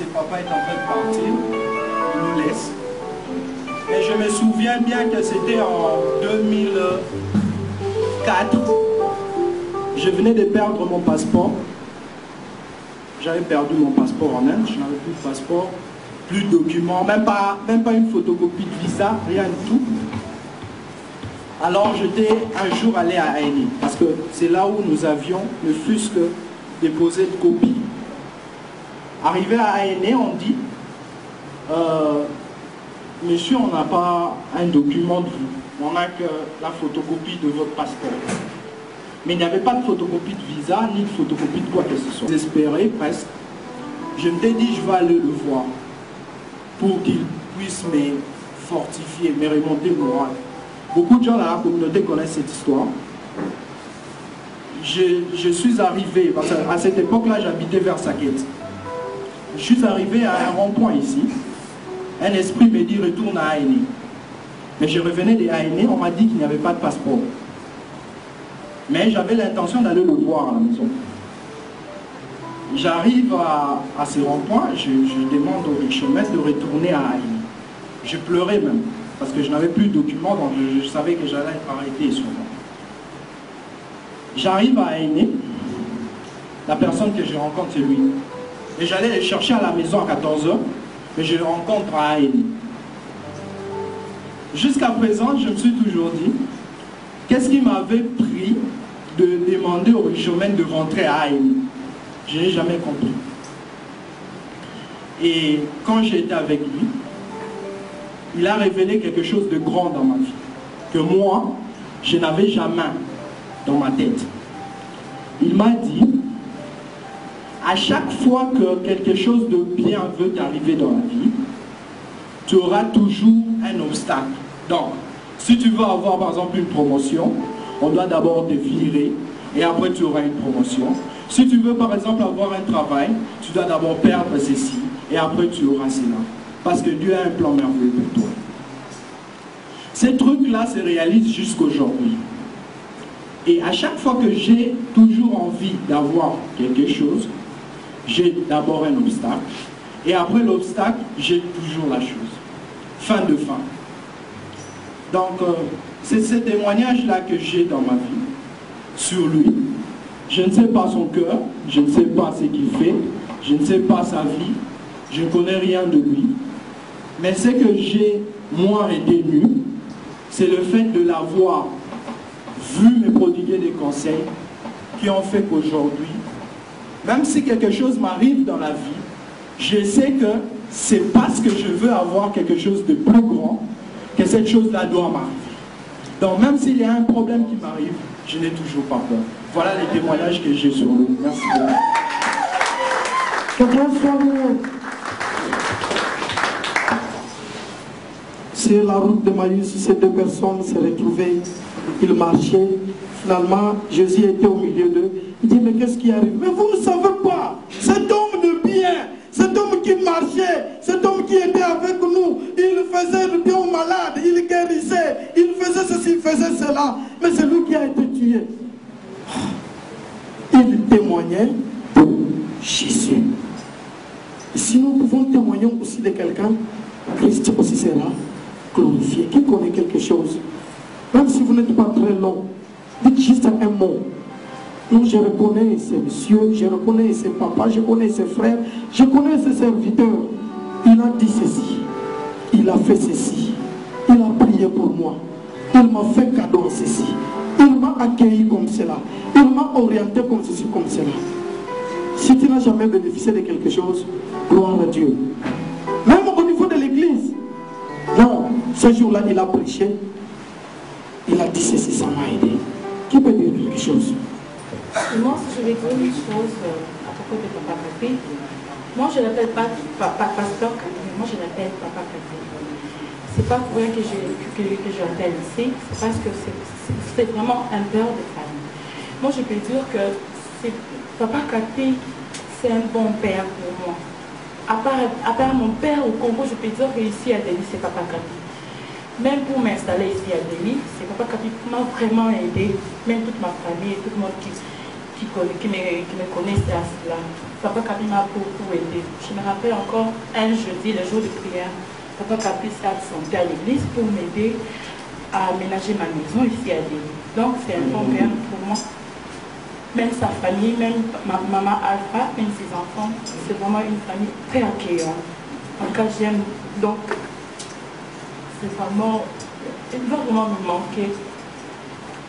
c'est papa est en train de partir, il nous laisse. Mais je me souviens bien que c'était en 2004. Je venais de perdre mon passeport. J'avais perdu mon passeport en Inde, je n'avais plus de passeport, plus de documents, même pas une photocopie de visa, rien du tout. Alors j'étais un jour allé à ANI, parce que c'est là où nous avions ne fût-ce que déposé de copies. Arrivé à ANI, on dit, monsieur, on n'a pas un document de vous, on n'a que la photocopie de votre passeport. Mais il n'y avait pas de photocopie de visa, ni de photocopie de quoi que ce soit. Désespéré presque, je me suis dit, je vais aller le voir pour qu'il puisse me fortifier, me remonter le moral. Beaucoup de gens dans la communauté connaissent cette histoire. Je suis arrivé, parce qu'à cette époque-là, j'habitais vers Saket. Je suis arrivé à un rond-point ici. Un esprit me dit, retourne à ANI. Mais je revenais de ANI, on m'a dit qu'il n'y avait pas de passeport. Mais j'avais l'intention d'aller le voir à la maison. J'arrive à ce rond-point, je demande au rickshaw-maître de retourner à ANI. Je pleurais même, parce que je n'avais plus de documents, donc je savais que j'allais être arrêté sûrement. J'arrive à ANI, la personne que je rencontre c'est lui. Et j'allais le chercher à la maison à 14 h, mais je le rencontre à ANI. Jusqu'à présent, je me suis toujours dit, qu'est-ce qui m'avait pris de demander au rickshaw-maître de rentrer à ANI? Je n'ai jamais compris. Et quand j'étais avec lui, il a révélé quelque chose de grand dans ma vie, que moi, je n'avais jamais dans ma tête. Il m'a dit, à chaque fois que quelque chose de bien veut t'arriver dans la vie, tu auras toujours un obstacle. Donc, si tu veux avoir par exemple une promotion, on doit d'abord te virer et après tu auras une promotion. Si tu veux par exemple avoir un travail, tu dois d'abord perdre ceci et après tu auras cela. Parce que Dieu a un plan merveilleux pour toi. Ces trucs-là se réalisent jusqu'aujourd'hui. Et à chaque fois que j'ai toujours envie d'avoir quelque chose, j'ai d'abord un obstacle. Et après l'obstacle, j'ai toujours la chose. Fin de fin. Donc, c'est ce témoignage-là que j'ai dans ma vie, sur lui. Je ne sais pas son cœur, je ne sais pas ce qu'il fait, je ne sais pas sa vie, je ne connais rien de lui. Mais ce que j'ai, moi, retenu, c'est le fait de l'avoir vu me prodiguer des conseils qui ont fait qu'aujourd'hui, même si quelque chose m'arrive dans la vie, je sais que c'est parce que je veux avoir quelque chose de plus grand que cette chose-là doit m'arriver. Donc même s'il y a un problème qui m'arrive, je n'ai toujours pas peur. Voilà les témoignages que j'ai sur lui. Merci. Sur la route de Maïs, ces deux personnes se retrouvaient, ils marchaient. Finalement, Jésus était au milieu d'eux. Il dit, mais qu'est-ce qui arrive? Mais vous ne savez pas, cet homme de bien, cet homme qui marchait, cet homme qui était avec nous, il faisait le bien aux malades, il guérissait, il faisait ceci, il faisait cela. Mais c'est lui qui a été tué. Il témoignait de Jésus. Et si nous pouvons témoigner aussi de quelqu'un, Christ aussi sera glorifié. Qui connaît quelque chose? Même si vous n'êtes pas très long, dites juste un mot. Non, je reconnais ces messieurs, je reconnais ses papas, je connais ses frères, je connais ses serviteurs. Il a dit ceci, il a fait ceci, il a prié pour moi, il m'a fait cadeau ceci, il m'a accueilli comme cela, il m'a orienté comme ceci, comme cela. Si tu n'as jamais bénéficié de quelque chose, gloire à Dieu. Même au niveau de l'église, non, ce jour-là, il a prêché, il a dit ceci, ça m'a aidé. Qui peut dire quelque chose? Moi, si je vais dire une chose à propos de Papa Capé, moi je ne l'appelle pas Pasteur Capé, moi je l'appelle Papa Capé. C'est pas pour rien que je l'appelle ici, c'est parce que c'est vraiment un père de famille. Moi je peux dire que Papa Capé, c'est un bon père pour moi. À part mon père au Congo, je peux dire que ici à Delhi, c'est Papa Capé. Même pour m'installer ici à Delhi, c'est Papa Capé qui m'a vraiment aidé, même toute ma famille, tout le monde qui qui me connaissaient à cela. Papa Kapi m'a beaucoup aidé. Je me rappelle encore un jeudi, le jour de prière, Papa Kapi s'est absenté à l'église pour m'aider à aménager ma maison ici à l'île. Donc c'est un bon père pour moi. Même sa famille, même maman Alpha, même ses enfants, c'est vraiment une famille très accueillante. En tout cas, j'aime. Donc, c'est vraiment, il va vraiment me manquer.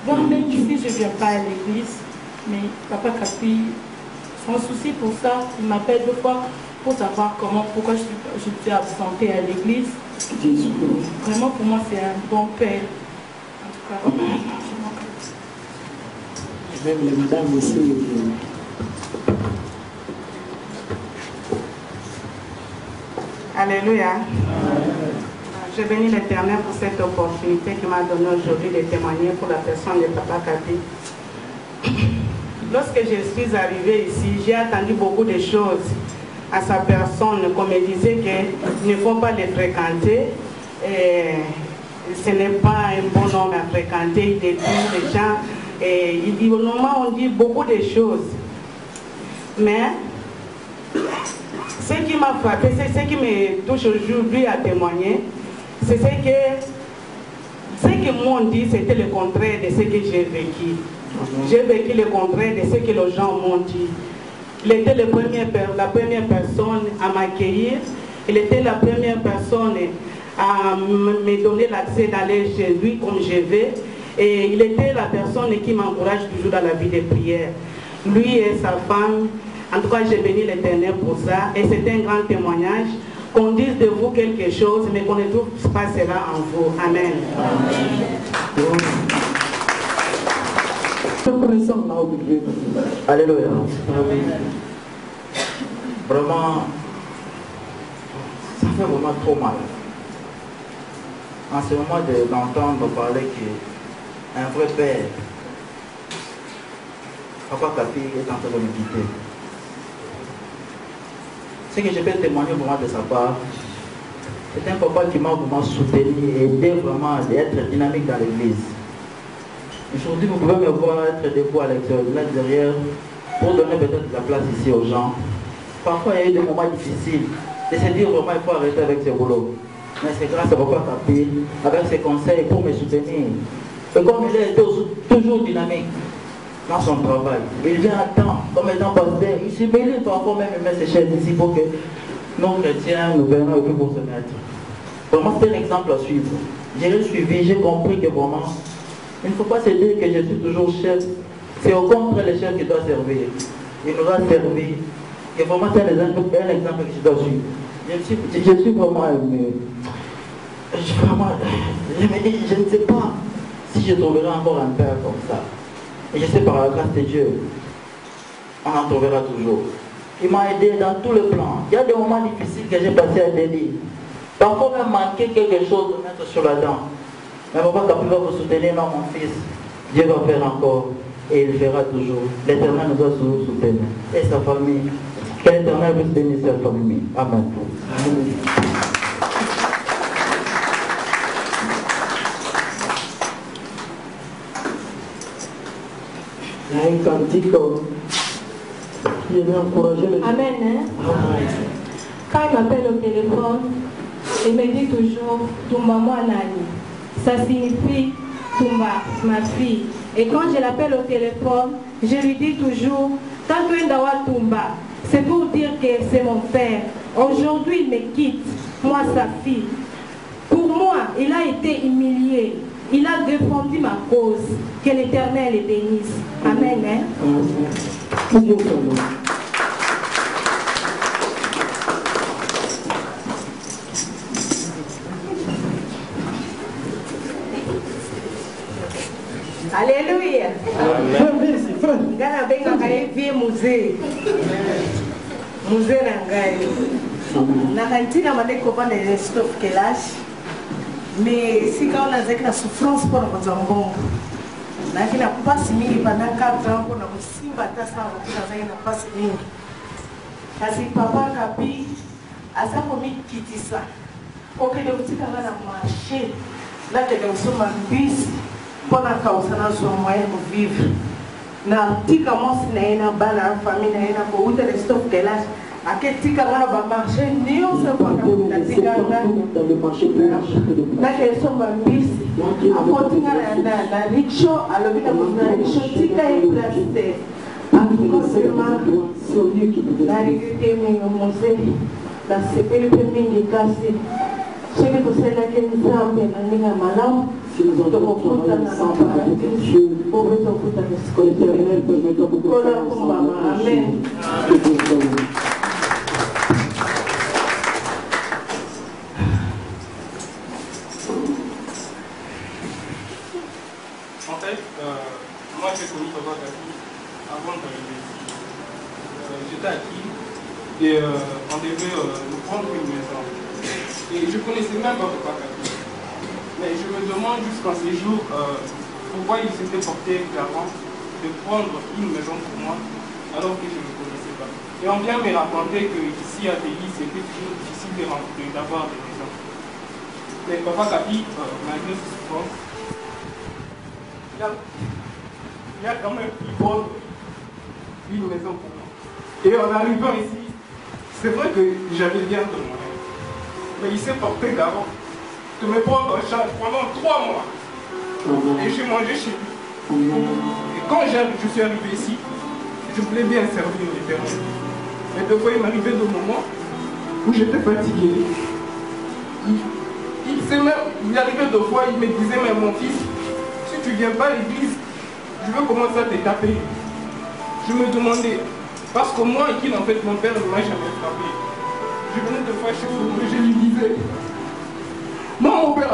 Donc même si je ne viens pas à l'église, mais Papa Kapi, son souci pour ça, il m'appelle 2 fois pour savoir pourquoi je suis absentée à l'église. Vraiment pour moi c'est un bon père. En tout cas, même les madames aussi. Alléluia. Je bénis l'Éternel pour cette opportunité qu'il m'a donnée aujourd'hui de témoigner pour la personne de Papa Kapi. Lorsque je suis arrivée ici, j'ai entendu beaucoup de choses à sa personne, qu'on me disait qu'il ne faut pas les fréquenter. Et ce n'est pas un bon homme à fréquenter, il détruit les gens. Et au moment on dit beaucoup de choses. Mais ce qui m'a frappé, c'est ce qui me touche aujourd'hui à témoigner, c'est ce que moi on dit, c'était le contraire de ce que j'ai vécu. J'ai vécu le contraire de ce que les gens m'ont dit. Il était la première personne à m'accueillir. Il était la première personne à me donner l'accès d'aller chez lui comme je vais. Et il était la personne qui m'encourage toujours dans la vie de prière. Lui et sa femme, en tout cas j'ai béni l'Éternel pour ça. Et c'est un grand témoignage. Qu'on dise de vous quelque chose, mais qu'on ne trouve pas cela en vous. Amen. Alléluia. Vraiment, ça fait vraiment trop mal. En ce moment d'entendre parler qu'un vrai père, Papa Kapi, est en train de me quitter. Ce que je peux témoigner vraiment de sa part, c'est un papa qui m'a vraiment soutenu et aidé vraiment à être dynamique dans l'église. Aujourd'hui, vous pouvez me voir être debout à l'extérieur, là derrière, pour donner peut-être de la place ici aux gens. Parfois, il y a eu des moments difficiles de se dire vraiment il faut arrêter avec ce boulot. Mais c'est grâce à Papa Kapi, avec ses conseils pour me soutenir. Et comme il a été toujours dynamique dans son travail, il vient à temps, comme étant pasteur, il s'humilie parfois même il met ses chaises ici pour que nos chrétiens nous verrons et puis pour se mettre. Vraiment, c'est un exemple à suivre. J'ai suivi, j'ai compris que vraiment, il ne faut pas se dire que je suis toujours chef. C'est au contraire le chef qui doit servir. Il nous a servi. Et vraiment, c'est un exemple que je dois suivre. Je suis vraiment aimé. Je ne sais pas si je trouverai encore un père comme ça. Et je sais par la grâce de Dieu, on en trouvera toujours. Il m'a aidé dans tous les plans. Il y a des moments difficiles que j'ai passés à délier. Parfois même manquer quelque chose de mettre sur la dent. Mais Papa Kapi va vous soutenir, non mon fils. Dieu va faire encore et il fera toujours. L'Éternel nous doit toujours soutenir. Et sa famille. Que l'Éternel puisse bénir sa famille. Amen. Amen. Il y a un cantique qui est encouragé les gens. Amen. Amen. Quand il m'appelle au téléphone, il me dit toujours Tumba Mwanani. Ça signifie Tumba, ma fille. Et quand je l'appelle au téléphone, je lui dis toujours Tantuendawa Tumba. C'est pour dire que c'est mon père. Aujourd'hui, il me quitte, moi sa fille. Pour moi, il a été humilié. Il a défendu ma cause. Que l'Éternel le bénisse. Amen. Hein? Alléluia. Ngana benga kaya vie musée. Musée nangai. Na kantina madeko bana de stop kelage. Mais si quand on a la souffrance pour nos enfants, on a passe mingi pendant 4 ans pour nous simba tasa on a passe mingi. Kasi Papa Kapi asa komi kitisa. Ok de utika na marché. Là que nous sommes en bus pour la cause na zo moyen de vivre. na tika mosi na ye na bana famille na ye na kouta le stop de l'âge ake tika nga ba marché nyonso na tikanga nake esomba mbisi akotinga na riksho alobi na mosi na riksho tika ye place te akikosema na regrete mingi mose nasepeli mpe mingi kasi soki tosalelaki nzambe na ndenge ya malamu tokokutana na paradis obe tokutana sikola kumbama amen. En fait, moi j'ai connu Papa Kapi avant d'arriver ici. J'étais acquis et on devait nous prendre une maison. Et je ne connaissais même pas Papa Kapi. Mais je me demande jusqu'en ces jours pourquoi il s'était porté garant de prendre une maison pour moi alors que je ne connaissais pas. Et on vient me raconter qu'ici à Pays, c'était toujours difficile d'avoir des maisons. Mais Papa Kapi, malgré ses souffrances, il y a quand même une maison pour moi. Et en arrivant ici, c'est vrai que j'avais bien de moyens. Mais il s'est porté garant de me prendre en charge pendant 3 mois. Et j'ai mangé chez lui. Et quand je suis arrivé ici, je voulais bien servir l'Éternel. Mais deux fois, il m'arrivait des moments où j'étais fatigué. Il arrivait deux fois, il me disait, mais mon fils, si tu ne viens pas à l'église, je veux commencer à te taper. Je me demandais, parce que moi, en fait, mon père ne m'a jamais frappé. Je venais deux fois chez vous et je lui disais, moi, mon père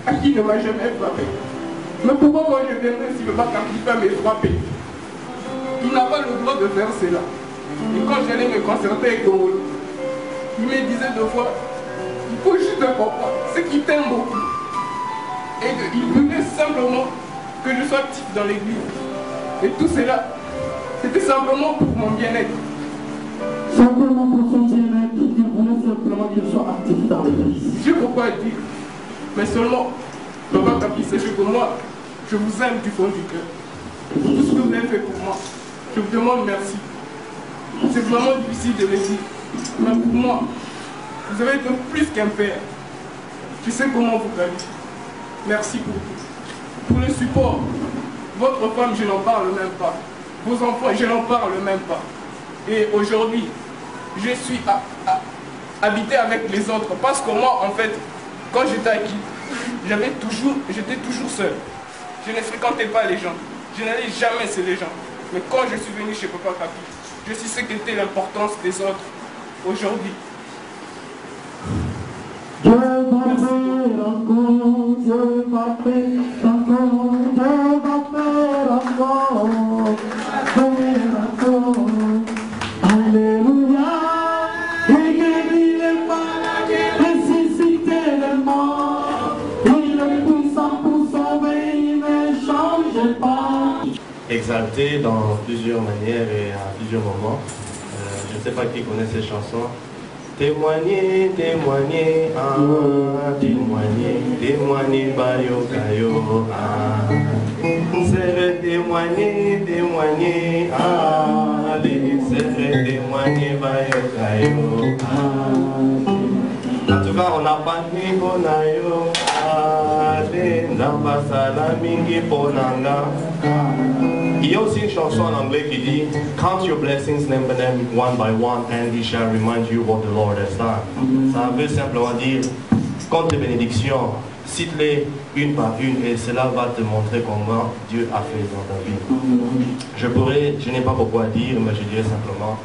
à qui ne m'a jamais frappé. Mais pourquoi moi je viendrais si le bac à me frapper? Il n'a pas le droit de faire cela. Et quand j'allais me concerter avec Dongolo, il me disait deux fois, il faut juste comprendre, c'est qu'il t'aime beaucoup. Et il voulait simplement que je sois actif dans l'église. Et tout cela, c'était simplement pour mon bien-être. Simplement pour son bien-être, il voulait simplement qu'il soit actif dans l'église. Je sais pourquoi dire, mais seulement, Papa Kapi, sachez que moi, je vous aime du fond du cœur. Pour tout ce que vous avez fait pour moi, je vous demande merci. C'est vraiment difficile de le dire, mais pour moi, vous avez été plus qu'un père. Je sais comment vous qualifier. Merci pour tout. Pour le support, votre femme, je n'en parle même pas. Vos enfants, je n'en parle même pas. Et aujourd'hui, je suis habité avec les autres. Parce que moi, en fait, quand j'étais acquis, j'étais toujours seul. Je ne fréquentais pas les gens. Je n'allais jamais chez les gens. Mais quand je suis venu chez Papa Kapi, je sais ce qu'était l'importance des autres aujourd'hui. Je vais faire encore, je vais faire encore, je vais faire encore. Alléluia, et guérit les malades, ressuscité les morts. Il est puissant pour sauver, il ne change pas. Exalté dans plusieurs manières et à plusieurs moments. Je ne sais pas qui connaît ces chansons. Témoigner, témoigner, ah, témoigner, témoigner, bayo, kayo, ah. C'est témoigner, témoigner, ah, allez, c'est témoigner, bayo, kayo, ah. En tout cas, on n'a pas de niveau, nayo, ah, n'a pas salamingi, ponanga. Il y a aussi une chanson en anglais qui dit Count your blessings, number them one by one, and he shall remind you what the Lord has done. Ça veut simplement dire compte tes bénédictions, cite-les une par une, et cela va te montrer comment Dieu a fait dans ta vie. Je n'ai pas beaucoup à dire, mais je dirais simplement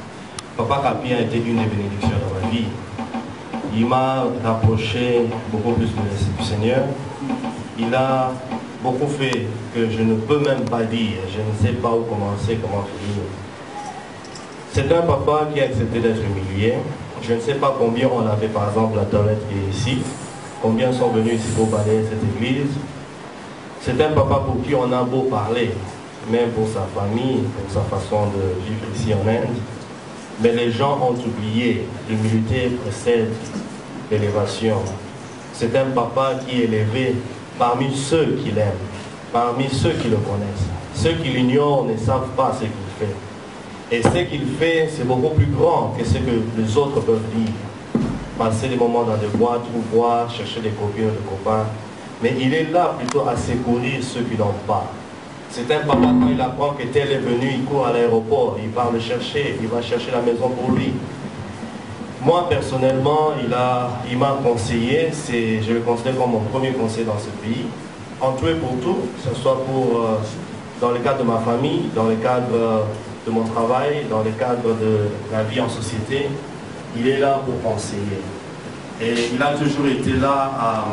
Papa Kapi a été une des bénédictions dans ma vie. Il m'a rapproché beaucoup plus du Seigneur. Il a beaucoup fait que je ne peux même pas dire, je ne sais pas où commencer, comment finir. C'est un papa qui a accepté d'être humilié. Je ne sais pas combien on avait par exemple la toilette qui est ici, combien sont venus ici pour balayer cette église. C'est un papa pour qui on a beau parler, même pour sa famille, pour sa façon de vivre ici en Inde. Mais les gens ont oublié, l'humilité précède l'élévation. C'est un papa qui est élevé parmi ceux qui l'aiment, parmi ceux qui le connaissent. Ceux qui l'ignorent ne savent pas ce qu'il fait. Et ce qu'il fait, c'est beaucoup plus grand que ce que les autres peuvent dire. Passer des moments dans des boîtes ou boire, chercher des copines ou des copains. Mais il est là plutôt à secourir ceux qui n'ont pas. C'est un papa, quand il apprend que tel est venu, il court à l'aéroport, il va le chercher, il va chercher la maison pour lui. Moi, personnellement, il m'a conseillé, je le considère comme mon premier conseil dans ce pays, en tout et pour tout, que ce soit dans le cadre de ma famille, dans le cadre de mon travail, dans le cadre de la vie en société, il est là pour conseiller. Et il a toujours été là à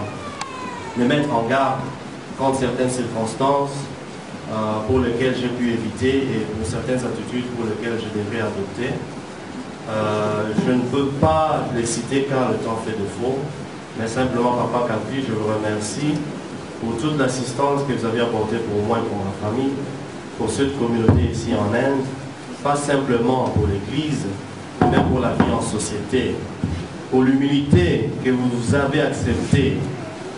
me mettre en garde contre certaines circonstances pour lesquelles j'ai pu éviter et pour certaines attitudes pour lesquelles je devrais adopter. Je ne peux pas les citer car le temps fait défaut, mais simplement, Papa Capri, je vous remercie pour toute l'assistance que vous avez apportée pour moi et pour ma famille, pour cette communauté ici en Inde, pas simplement pour l'Église, mais même pour la vie en société, pour l'humilité que vous avez accepté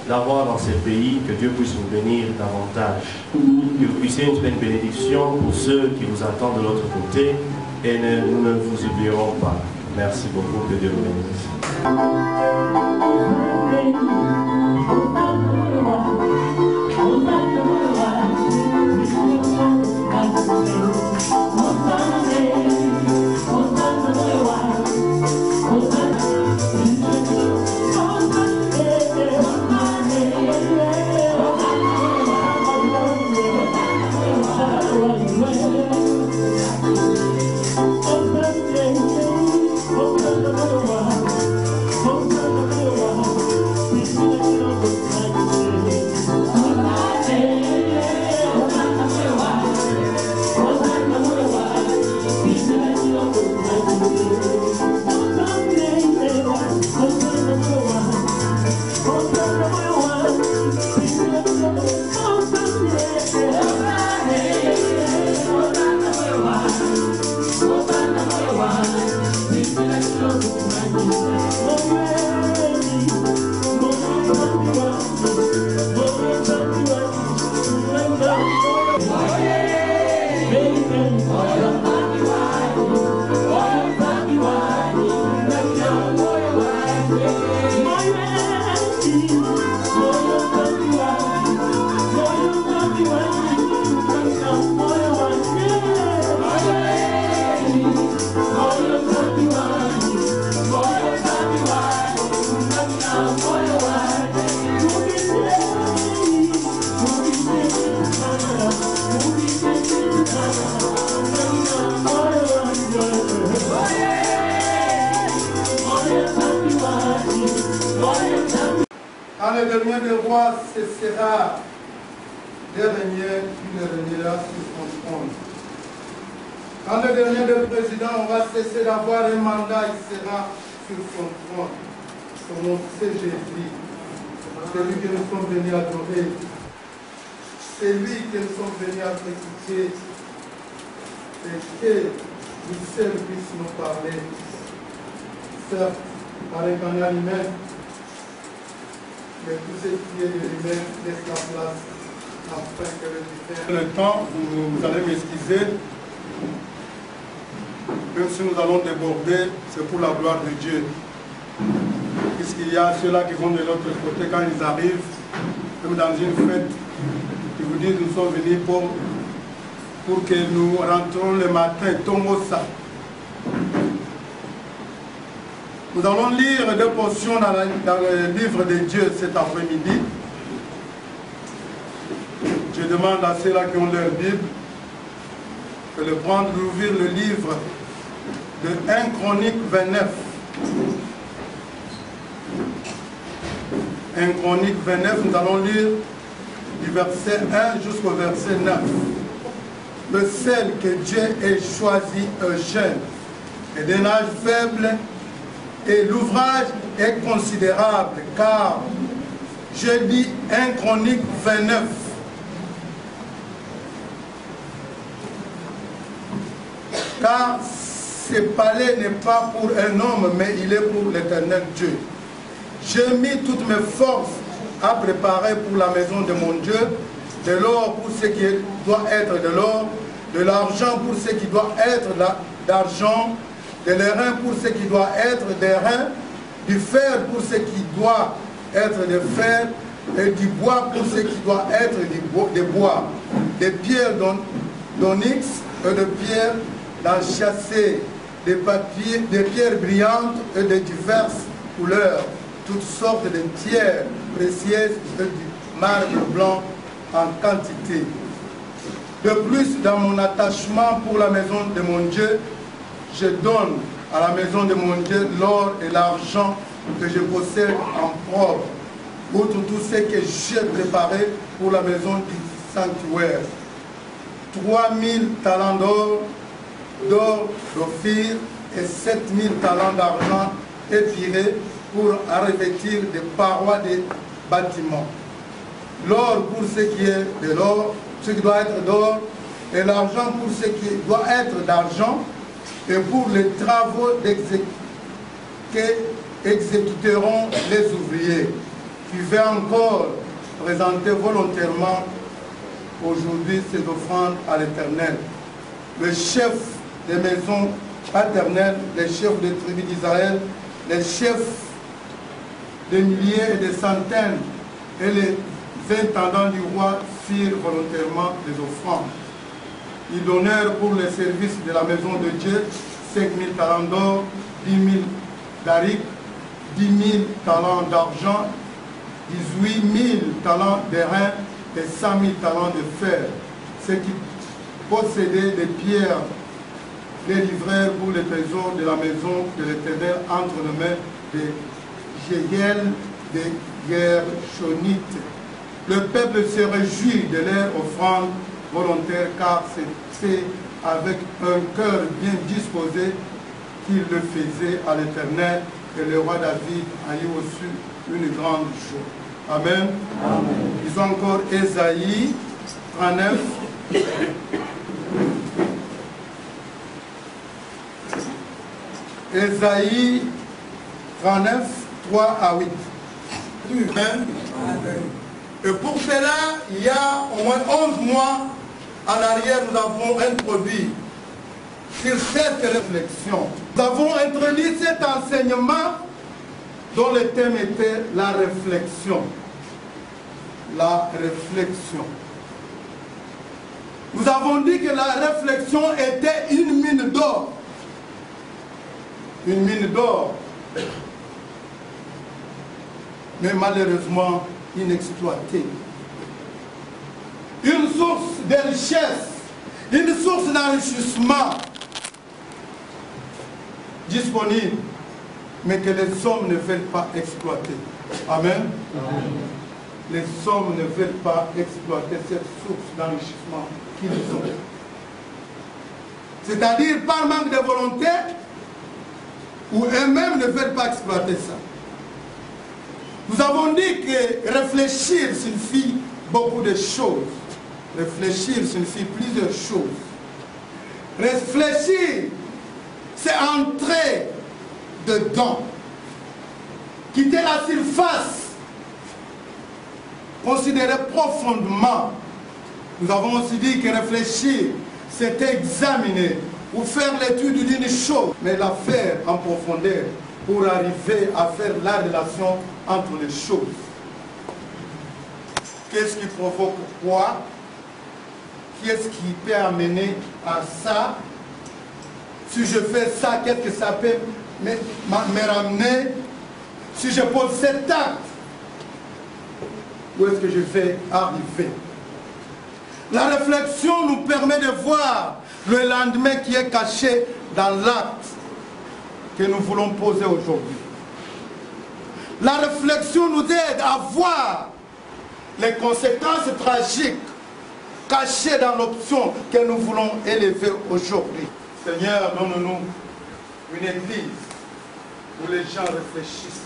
d'avoir dans ces pays, que Dieu puisse vous bénir davantage, que vous puissiez être une bénédiction pour ceux qui vous attendent de l'autre côté, et nous ne vous oublierons pas. Merci beaucoup, que Dieu vous bénisse. Quand le dernier des rois cessera de régner, il régnera sur son trône. Quand le dernier des présidents aura cessé d'avoir un mandat, il sera sur son trône. Son nom, c'est Jésus, celui que nous sommes venus adorer. C'est lui que nous sommes venus à écouter. Et que lui seul puisse nous parler. Certes, avec un aliment, mais tout ce qui est de l'humain laisse la place afin que le divin. Le temps, vous allez m'excuser. Même si nous allons déborder, c'est pour la gloire de Dieu. Puisqu'il y a ceux-là qui vont de l'autre côté, quand ils arrivent, même dans une fête, ils vous disent nous sommes venus pour que nous rentrons le matin, Tomosa. Nous allons lire deux portions dans le livre de Dieu cet après-midi. Je demande à ceux-là qui ont leur Bible de le prendre, d'ouvrir le livre de 1 Chronique 29. 1 Chronique 29, nous allons lire du verset 1 jusqu'au verset 9. Le seul que Dieu ait choisi un jeune et d'un âge faible, et l'ouvrage est considérable, car je dis 1 Chronique 29. Car ce palais n'est pas pour un homme, mais il est pour l'Éternel Dieu. J'ai mis toutes mes forces à préparer pour la maison de mon Dieu, de l'or pour ce qui doit être de l'or, de l'argent pour ce qui doit être d'argent, de l'airain pour ce qui doit être d'airain, du fer pour ce qui doit être de fer, et du bois pour ce qui doit être de bois, des pierres d'onyx et de pierres d'enchâssé, des pierres brillantes et de diverses couleurs, toutes sortes de pierres précieuses et du marbre blanc en quantité. De plus, dans mon attachement pour la maison de mon Dieu, je donne à la maison de mon Dieu l'or et l'argent que je possède en propre, outre tout ce que j'ai préparé pour la maison du sanctuaire. 3000 talents d'or d'Ophir et 7000 talents d'argent épiré pour revêtir des parois des bâtiments. L'or pour ce qui est de l'or, ce qui doit être d'or, et l'argent pour ce qui doit être d'argent, et pour les travaux qu'exécuteront les ouvriers, qui veulent encore présenter volontairement aujourd'hui ces offrandes à l'Éternel. Le chef des maisons paternelles, les chefs des tribus d'Israël, les chefs des milliers et des centaines et les intendants du roi firent volontairement des offrandes. Ils donnèrent pour les services de la maison de Dieu 5000 talents d'or, 10 000 d'aric, 10 000 talents d'argent, 18 000 talents d'airain et 100 000 talents de fer. Ceux qui possédaient des pierres les livrèrent pour les trésors de la maison de l'Éternel entre les mains des Jéhiel, des Gershonites. Le peuple se réjouit de leur offrande volontaire, car c'est avec un cœur bien disposé qu'il le faisait à l'Éternel, et le roi David a eu aussi une grande joie. Amen. Amen. Ils ont encore Ésaïe 39. Ésaïe 39, 3 à 8. Amen. Et pour cela, il y a au moins 11 mois en arrière, nous avons introduit sur cette réflexion. Nous avons introduit cet enseignement dont le thème était la réflexion. La réflexion. Nous avons dit que la réflexion était une mine d'or. Une mine d'or. Mais malheureusement inexploitée. Une source de richesse, une source d'enrichissement disponible, mais que les hommes ne veulent pas exploiter. Amen. Amen. Les hommes ne veulent pas exploiter cette source d'enrichissement qu'ils ont. C'est-à-dire par manque de volonté, ou eux-mêmes ne veulent pas exploiter ça. Nous avons dit que réfléchir signifie beaucoup de choses. Réfléchir signifie plusieurs choses. Réfléchir, c'est entrer dedans. Quitter la surface. Considérer profondément. Nous avons aussi dit que réfléchir, c'est examiner ou faire l'étude d'une chose, mais la faire en profondeur pour arriver à faire la relation entre les choses. Qu'est-ce qui provoque quoi? Qu'est-ce qui peut amener à ça? Si je fais ça, qu'est-ce que ça peut me ramener? Si je pose cet acte, où est-ce que je vais arriver? La réflexion nous permet de voir le lendemain qui est caché dans l'acte que nous voulons poser aujourd'hui. La réflexion nous aide à voir les conséquences tragiques cachées dans l'option que nous voulons élever aujourd'hui. Seigneur, donne-nous une église où les gens réfléchissent,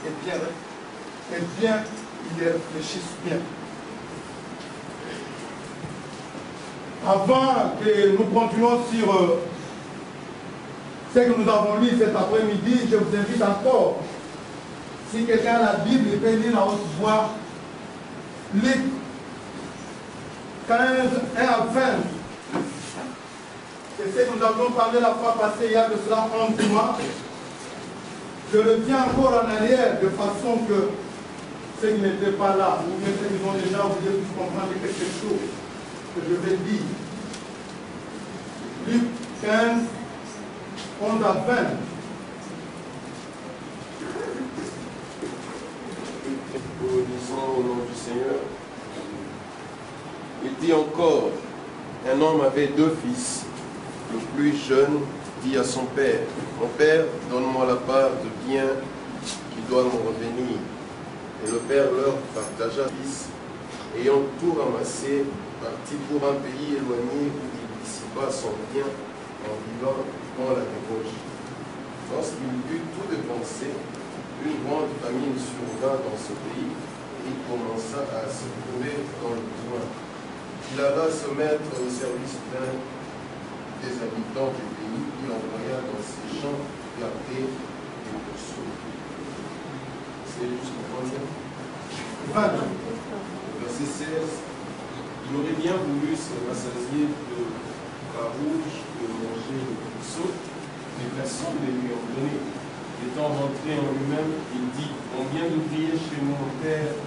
et bien, ils réfléchissent bien. Avant que nous continuions sur ce que nous avons lu cet après-midi, je vous invite encore, si quelqu'un a la Bible, il peut lire à haute voix Luc 15, 1 à 20. C'est ce que nous avons parlé la fois passée, il y a de cela 11 mois. Je reviens encore en arrière de façon que ceux qui n'étaient pas là, ou bien ceux qui ont déjà oublié de comprendre quelque chose que je vais dire. Luc 15, 11 à 20. Nous disons au nom du Seigneur. Il dit encore, un homme avait 2 fils. Le plus jeune dit à son père, « Mon père, donne-moi la part de bien qui doit me revenir. » Et le père leur partagea fils, ayant tout ramassé, partit pour un pays éloigné où il dissipa son bien en vivant dans la débauche. Lorsqu'il eut tout dépensé, une grande famine survint dans ce pays et il commença à se trouver dans le besoin. Il alla se mettre au service d'un des habitants du pays, il envoya dans ses champs plantés des pourceaux. C'est jusqu'au combien? Verset 16. Il aurait bien voulu se rassasier de bras rouges, de manger le pourceau, mais personne ne lui en donnait. Étant rentré en lui-même, il dit, on vient d'ouvrir chez mon père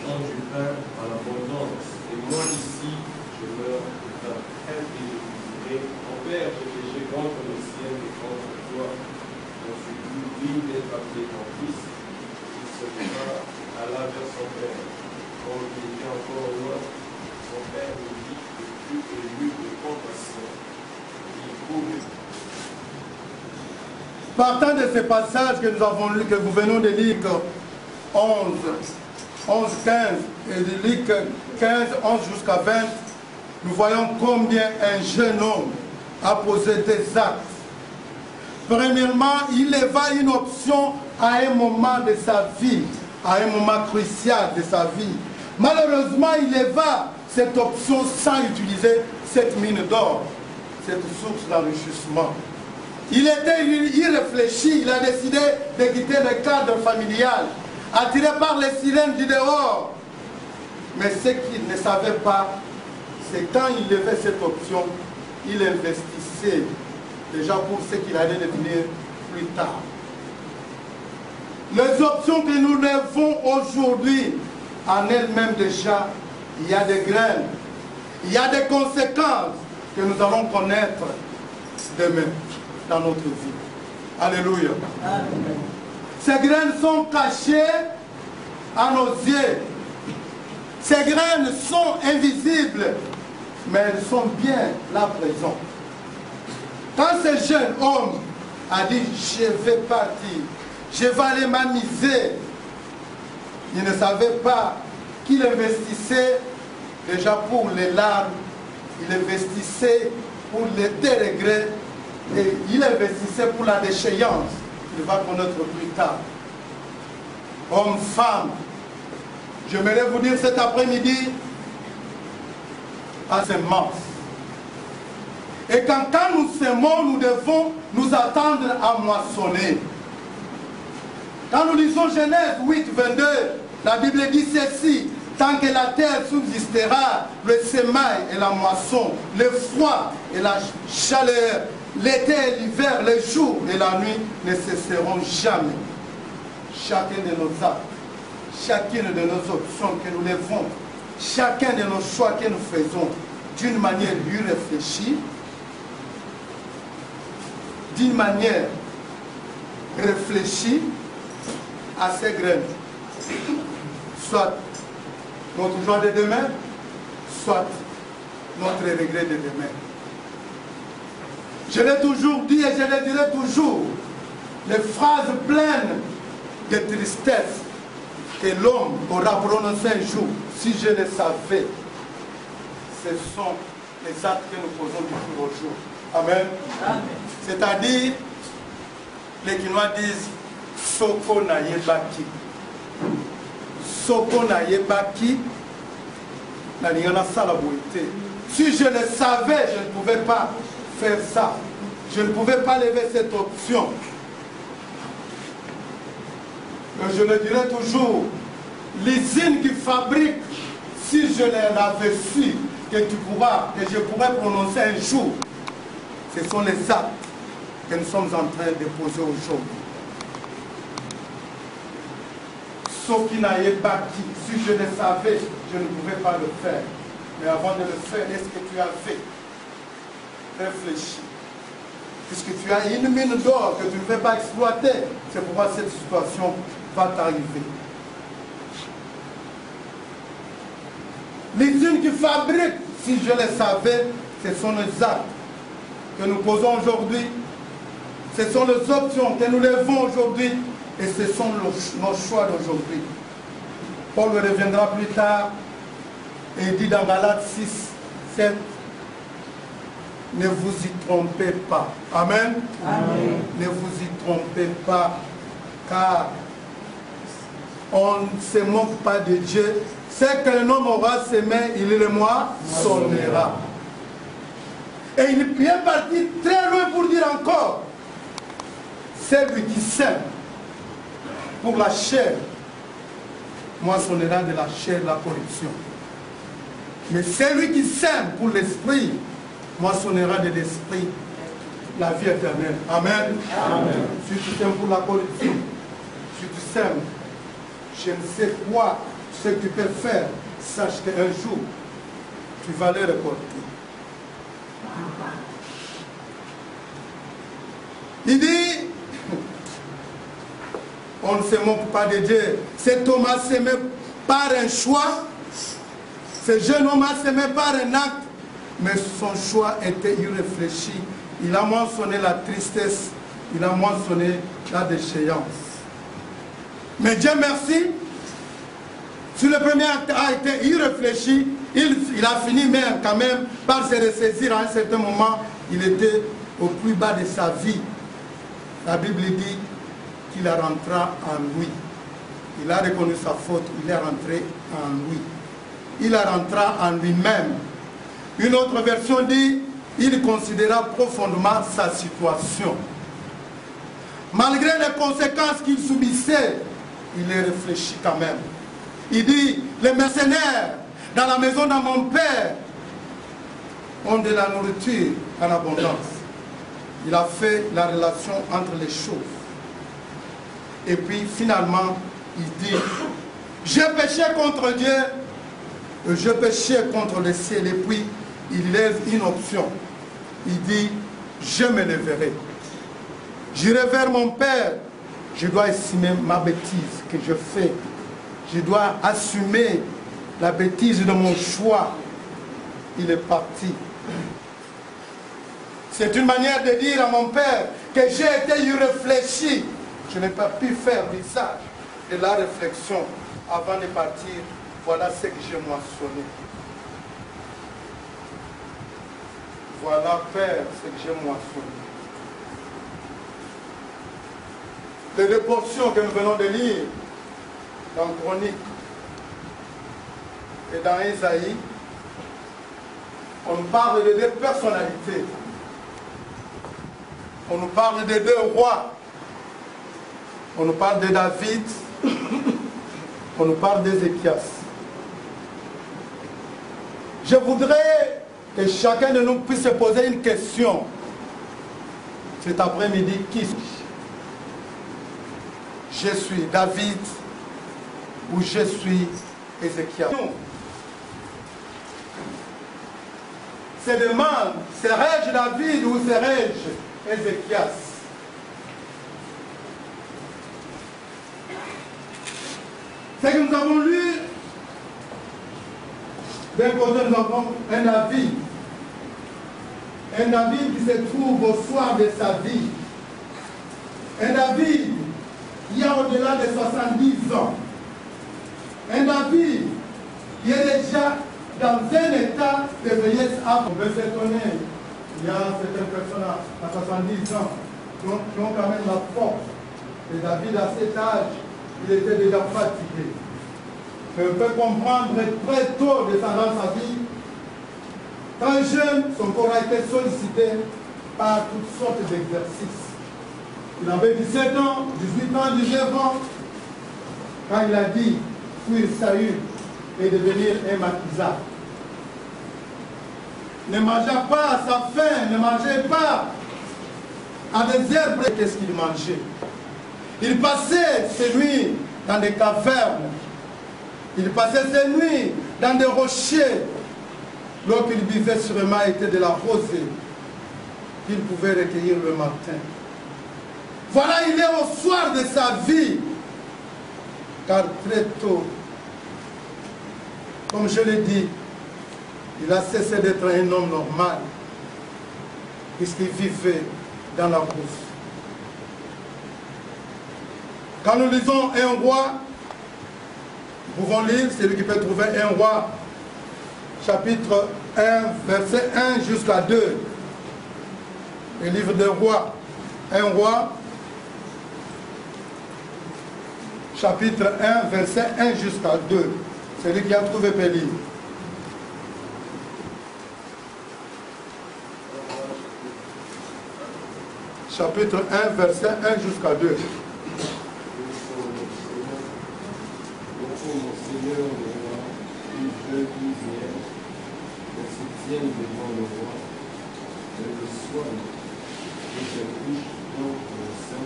dans du pain à l'abondance, et moi ici, je meurs de faim. Mon père, j'ai péché contre le ciel et contre toi. Je suis plus digne d'être appelé ton fils. Il se leva, alla vers son père. Quand il était encore loin, son père lui dit, le plus ému de compassion. Il courut. Partant de ces passages que nous avons lus, que nous venons de lire, 11, 15, et de Luc 15, 11 jusqu'à 20, nous voyons combien un jeune homme a posé des actes. Premièrement, il leva une option à un moment de sa vie, à un moment crucial de sa vie. Malheureusement, il leva cette option sans utiliser cette mine d'or, cette source d'enrichissement. Il était irréfléchi, il a décidé de quitter le cadre familial, attiré par les sirènes du dehors. Mais ce qu'il ne savait pas, c'est quand il levait cette option, il investissait déjà pour ce qu'il allait devenir plus tard. Les options que nous levons aujourd'hui, en elles-mêmes déjà, il y a des graines, il y a des conséquences que nous allons connaître demain dans notre vie. Alléluia. Amen. Ces graines sont cachées à nos yeux. Ces graines sont invisibles, mais elles sont bien là présentes. Quand ce jeune homme a dit « je vais partir, je vais aller m'amuser », il ne savait pas qu'il investissait déjà pour les larmes, il investissait pour les déregrets et il investissait pour la déchéance. Il va connaître plus tard. Homme, femme, j'aimerais vous dire cet après-midi, à semence. Et quand nous semons, nous devons nous attendre à moissonner. Quand nous lisons Genèse 8, 22, la Bible dit ceci: tant que la terre subsistera, le semail et la moisson, le froid et la chaleur, l'été et l'hiver, le jour et la nuit ne cesseront jamais. Chacun de nos actes, chacune de nos options que nous levons, chacun de nos choix que nous faisons d'une manière irréfléchie, d'une manière réfléchie à ces graines. Soit notre joie de demain, soit notre regret de demain. Je l'ai toujours dit et je le dirai toujours, les phrases pleines de tristesse que l'homme aura prononcées un jour, si je le savais, ce sont les actes que nous faisons du jour au jour. Amen. Amen. C'est-à-dire, les Kinois disent Soko na yebaki. Soko na yebaki, na lingana salaboité. Si je le savais, je ne pouvais pas faire ça. Je ne pouvais pas lever cette option. Mais je le dirai toujours, l'usine qui fabrique si je l'avais su que je pourrais prononcer un jour, ce sont les actes que nous sommes en train de poser aujourd'hui. Ce qui n'a pas dit, si je le savais, je ne pouvais pas le faire. Mais avant de le faire, est-ce que tu as fait? Réfléchis. Puisque tu as une mine d'or que tu ne peux pas exploiter, c'est pourquoi cette situation va t'arriver. L'usine qui fabrique, si je le savais, ce sont les actes que nous posons aujourd'hui, ce sont les options que nous levons aujourd'hui, et ce sont nos choix d'aujourd'hui. Paul reviendra plus tard et dit dans Galates 6, 7, ne vous y trompez pas. Amen. Amen. Ne vous y trompez pas, car on ne se moque pas de Dieu. C'est que l'homme aura semé, il le moissonnera. Et il est bien parti très loin pour dire encore, celui qui sème pour la chair, moissonnera de la chair la corruption. Mais celui qui sème pour l'esprit, moissonnera de l'esprit la vie éternelle. Amen. Amen. Si tu sèmes pour la corruption, si tu sèmes, je ne sais quoi, ce que tu peux faire, sache qu'un jour, tu vas les récolter. Il dit, on ne se moque pas de Dieu. Cet homme a semé par un choix, ce jeune homme a semé par un acte, mais son choix était irréfléchi. Il a mentionné la tristesse, il a mentionné la déchéance. Mais Dieu merci, si le premier acte a été irréfléchi, il a fini même quand même par se ressaisir à un certain moment. Il était au plus bas de sa vie. La Bible dit qu'il est rentré en lui. Il a reconnu sa faute, il est rentré en lui. Il est rentré en lui-même. Une autre version dit, il considéra profondément sa situation. Malgré les conséquences qu'il subissait, il est réfléchi quand même. Il dit, les mercenaires dans la maison de mon père ont de la nourriture en abondance. Il a fait la relation entre les choses. Et puis finalement, il dit, j'ai péché contre Dieu, et j'ai péché contre le ciel. Et puis, il lève une option. Il dit, je me lèverai. J'irai vers mon père. Je dois estimer ma bêtise que je fais. Je dois assumer la bêtise de mon choix. Il est parti. C'est une manière de dire à mon père que j'ai été irréfléchi. Je n'ai pas pu faire l'usage de la réflexion avant de partir. Voilà ce que j'ai moissonné. Voilà, Père, ce que j'ai moissonné. Les deux portions que nous venons de lire dans Chronique et dans Isaïe, on nous parle de deux personnalités. On nous parle de deux rois. On nous parle de David. On nous parle d'Ézéchias. Je voudrais que chacun de nous puisse se poser une question cet après-midi. Qui suis-je? Je suis David ou je suis Ézéchias? Se demande, serais-je David ou serais-je Ézéchias? C'est que nous avons lu, d'un côté nous avons un David qui se trouve au soir de sa vie, un David qui a au-delà de 70 ans, un David qui est déjà dans un état de vieillesse. On peut s'étonner, il y a certaines personnes à 70 ans qui ont quand même la force. Et David, à cet âge, il était déjà fatigué. Mais on peut comprendre très tôt dans sa vie, quand jeune, son corps a été sollicité par toutes sortes d'exercices. Il avait 17 ans, 18 ans, 19 ans, quand il a dit, fuir Saül, et devenir un maquisard. Ne mangez pas à sa faim, ne mangez pas à des herbes. Qu'est-ce qu'il mangeait? Il passait ses nuits dans des cavernes. Il passait ses nuits dans des rochers. L'eau qu'il buvait sûrement était de la rosée qu'il pouvait recueillir le matin. Voilà, il est au soir de sa vie. Car très tôt, comme je l'ai dit, il a cessé d'être un homme normal, puisqu'il vivait dans la bourse. Quand nous lisons un roi, nous pouvons lire, c'est lui qui peut trouver un roi, chapitre 1, verset 1 jusqu'à 2. Le livre des rois, un roi, chapitre 1, verset 1 jusqu'à 2. C'est lui qui a trouvé Péli. Chapitre 1, verset 1 jusqu'à 2. Devant le roi, et le soir, et ses couches dans le sein,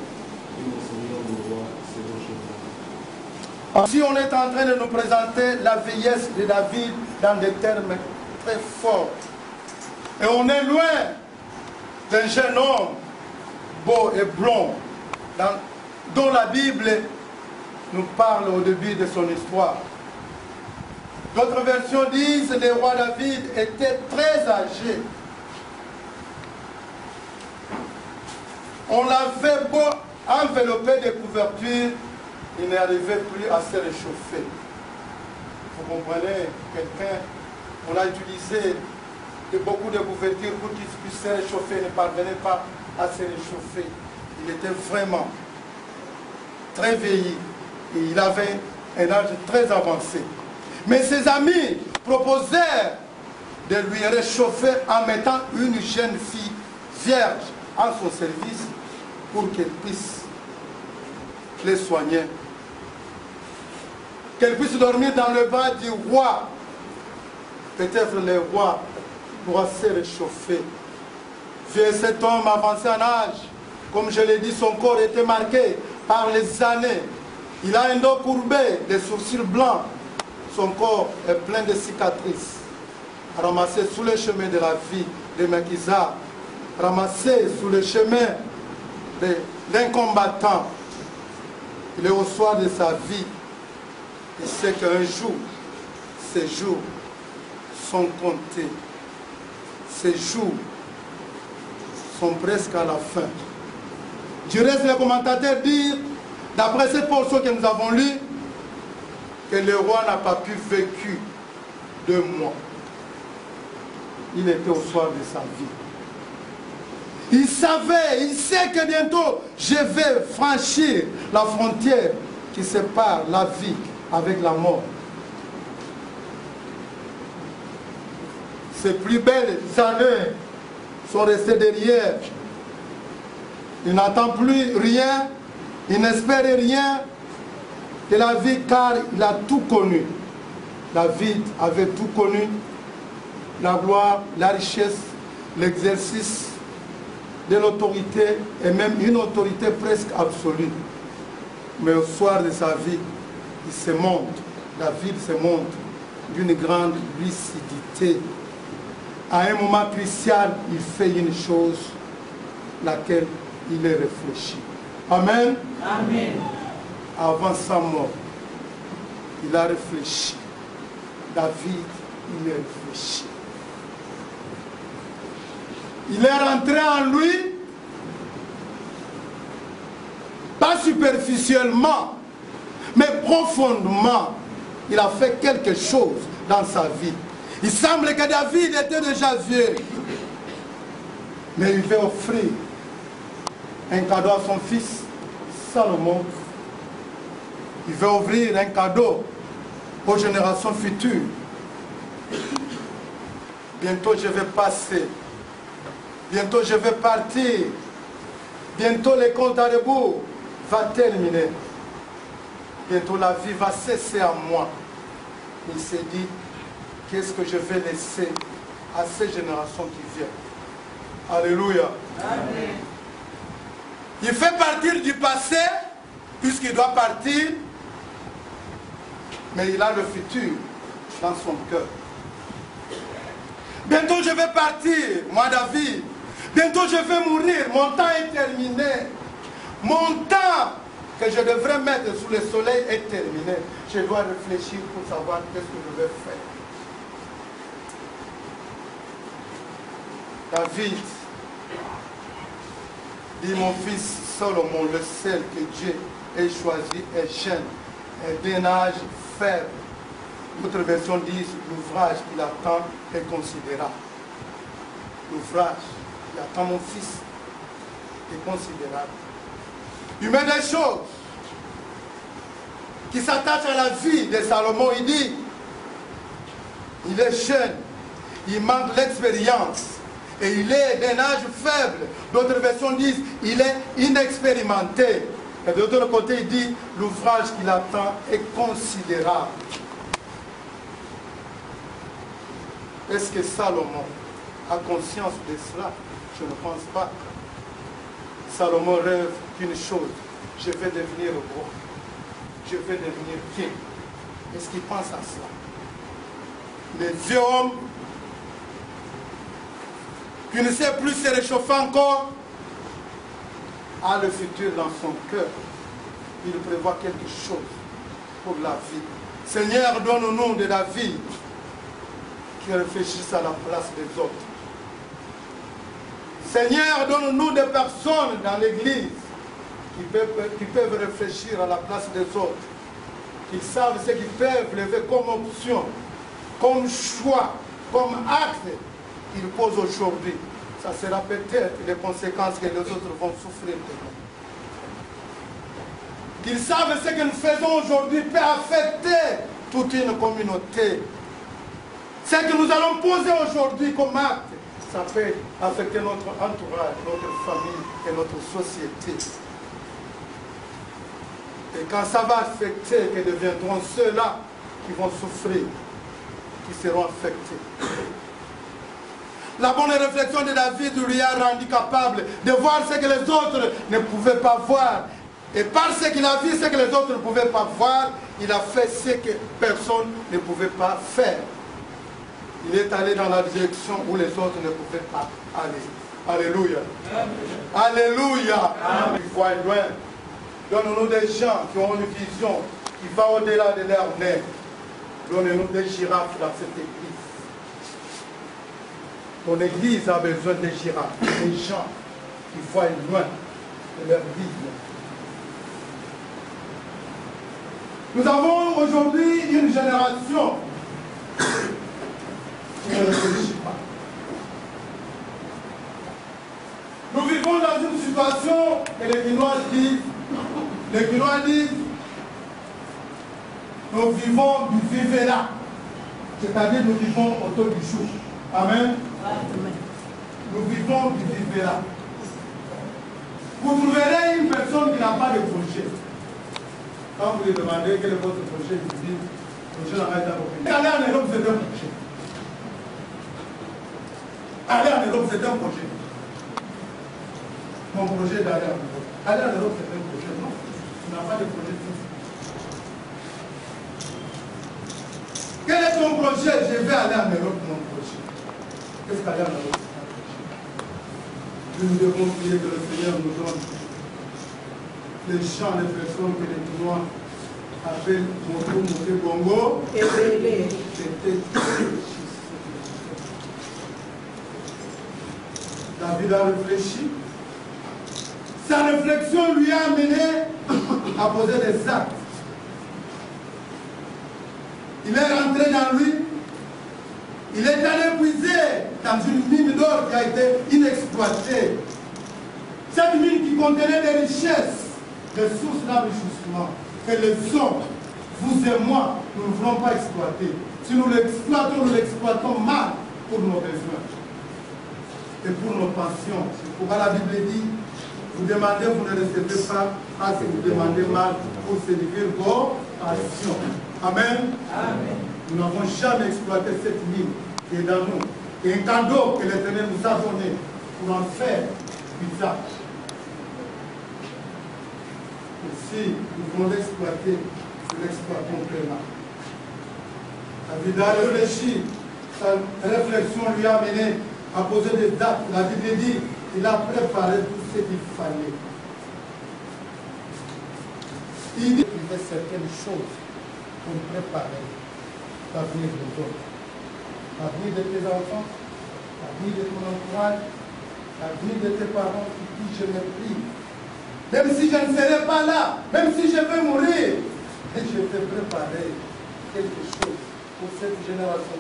et mon Seigneur le roi se rejetera. Si on est en train de nous présenter la vieillesse de David dans des termes très forts, et on est loin d'un jeune homme beau et blond, dont la Bible nous parle au début de son histoire. D'autres versions disent que le roi David était très âgé. On l'avait beau envelopper de couvertures, il n'arrivait plus à se réchauffer. Vous comprenez, quelqu'un, on a utilisé beaucoup de couvertures pour qu'il puisse se réchauffer, ne parvenait pas à se réchauffer. Il était vraiment très vieilli et il avait un âge très avancé. Mais ses amis proposèrent de lui réchauffer en mettant une jeune fille vierge en son service pour qu'elle puisse les soigner. Qu'elle puisse dormir dans le bas du roi. Peut-être le roi pourra se réchauffer. Vieux cet homme avancé en âge, comme je l'ai dit, son corps était marqué par les années. Il a un dos courbé, des sourcils blancs. Son corps est plein de cicatrices, ramassé sous le chemin de la vie de Maquisard, ramassé sous le chemin d'un combattant. Il est au soir de sa vie. Il sait qu'un jour, ces jours sont comptés. Ces jours sont presque à la fin. Du reste, les commentateurs disent, d'après cette portion que nous avons lue, que le roi n'a pas pu vécu 2 mois. Il était au soir de sa vie. Il savait, il sait que bientôt je vais franchir la frontière qui sépare la vie avec la mort. Ses plus belles années sont restées derrière. Il n'attend plus rien, il n'espère rien de la vie car il a tout connu. David avait tout connu, la gloire, la richesse, l'exercice de l'autorité et même une autorité presque absolue. Mais au soir de sa vie, il se montre, David se montre d'une grande lucidité. À un moment crucial, il fait une chose, laquelle il est réfléchi. Amen. Amen. Avant sa mort, il a réfléchi. David, il est réfléchi. Il est rentré en lui, pas superficiellement, mais profondément. Il a fait quelque chose dans sa vie. Il semble que David était déjà vieux. Mais il veut offrir un cadeau à son fils, Salomon. Il veut ouvrir un cadeau aux générations futures. Bientôt je vais passer. Bientôt je vais partir. Bientôt le compte à rebours va terminer. Bientôt la vie va cesser à moi. il s'est dit, qu'est-ce que je vais laisser à ces générations qui viennent? Alléluia. Amen. Il fait partir du passé, puisqu'il doit partir, mais il a le futur dans son cœur. Bientôt je vais partir, moi David. Bientôt je vais mourir, mon temps est terminé. Mon temps que je devrais mettre sous le soleil est terminé. Je dois réfléchir pour savoir qu'est-ce que je vais faire. David dit, mon fils Salomon, le seul que Dieu ait choisi est jeune, est d'un âge faible. D'autres versions disent, l'ouvrage qu'il attend est considérable. L'ouvrage qu'il attend mon fils est considérable. Il met des choses qui s'attachent à la vie de Salomon. Il dit, il est jeune, il manque l'expérience et il est d'un âge faible. D'autres versions disent, il est inexpérimenté. Et de l'autre côté, il dit, l'ouvrage qu'il attend est considérable. Est-ce que Salomon a conscience de cela? Je ne pense pas. Salomon rêve qu'une chose, je vais devenir roi, je vais devenir king. Est-ce qu'il pense à cela? Le vieux homme qui ne sait plus se réchauffer encore a le futur dans son cœur. Il prévoit quelque chose pour la vie. Seigneur, donne-nous de la vie qui réfléchissent à la place des autres. Seigneur, donne-nous des personnes dans l'église qui peuvent réfléchir à la place des autres, qui savent ce qu'ils peuvent lever comme option, comme choix, comme acte qu'ils posent aujourd'hui. Ça sera peut-être les conséquences que les autres vont souffrir de nous. Qu'ils savent ce que nous faisons aujourd'hui peut affecter toute une communauté. Ce que nous allons poser aujourd'hui comme acte, ça peut affecter notre entourage, notre famille et notre société. Et quand ça va affecter, que deviendront ceux-là qui vont souffrir, qui seront affectés. La bonne réflexion de David lui a rendu capable de voir ce que les autres ne pouvaient pas voir. Et parce qu'il a vu ce que les autres ne pouvaient pas voir, il a fait ce que personne ne pouvait pas faire. Il est allé dans la direction où les autres ne pouvaient pas aller. Alléluia. Amen. Alléluia. Amen. Il faut aller loin. Donne-nous des gens qui ont une vision qui va au-delà de leur nez. Donnez-nous des girafes dans cette église. Ton église a besoin de girafes, des gens qui voient loin de leur vision. Nous avons aujourd'hui une génération qui ne réfléchit pas. Nous vivons dans une situation que les Guinois disent, nous vivons du vivera, c'est-à-dire nous vivons autour du chou. Amen. Nous vivons du vivera. Vous trouverez une personne qui n'a pas de projet. Quand vous lui demandez quel est votre projet, il vous dit, projet n'a pas été accompli. Aller en Europe, c'est un projet. Aller en Europe, c'est un projet. Mon projet d'aller en Europe. Aller en Europe, c'est un projet. Non, tu n'as pas de projet. Quel est ton projet? Je vais aller en Europe, mon projet. Qu'est-ce qu'aller en Europe? Nous devons prier que le Seigneur nous donne les chants, les personnes que les Guinois appellent Moto, Moté, Bongo. David a réfléchi. Sa réflexion lui a amené à poser des actes. Il est rentré dans lui. Il est allé puiser dans une mine d'or qui a été inexploitée. Cette mine qui contenait des richesses, des sources d'enrichissement. Que les hommes, vous et moi, nous ne voulons pas exploiter. Si nous l'exploitons mal pour nos besoins et pour nos passions. C'est pourquoi la Bible dit, vous demandez, vous ne recevez pas, parce que vous demandez mal pour servir vos passions. Amen. Amen. Nous n'avons jamais exploité cette mine qui est dans nous. Et un cadeau que l'Éternel nous a donné pour en faire usage. Et si nous voulons l'exploiter, nous l'exploitons pleinement. David a réfléchi, sa réflexion lui a amené à poser des actes. La Bible dit qu'il a préparé tout ce qu'il fallait. Il dit qu'il y a certaines choses pour préparer l'avenir des autres. L'avenir de tes enfants, l'avenir de ton entourage, l'avenir de tes parents qui disent je me prie. Même si je ne serai pas là, même si je vais mourir, je vais préparer quelque chose pour cette génération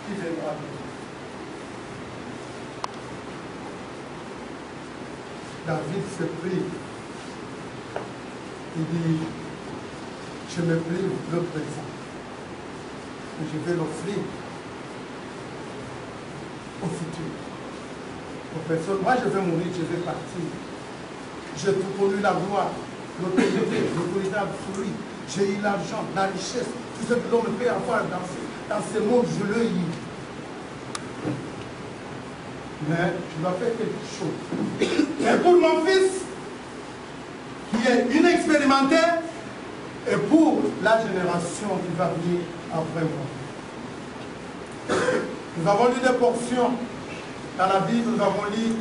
qui viendra. David se prie. Il dit, je me prie le présent. Et je vais l'offrir au futur. Aux personnes, moi je vais mourir, je vais partir. J'ai tout connu la gloire, l'autorité absolue. J'ai eu l'argent, la richesse, tout ce que l'homme peut avoir dans ce monde, je l'ai eu. Mais je dois faire quelque chose. Et pour mon fils, qui est inexpérimenté, et pour la génération qui va venir après moi. Nous avons lu des portions dans la Bible, nous avons lu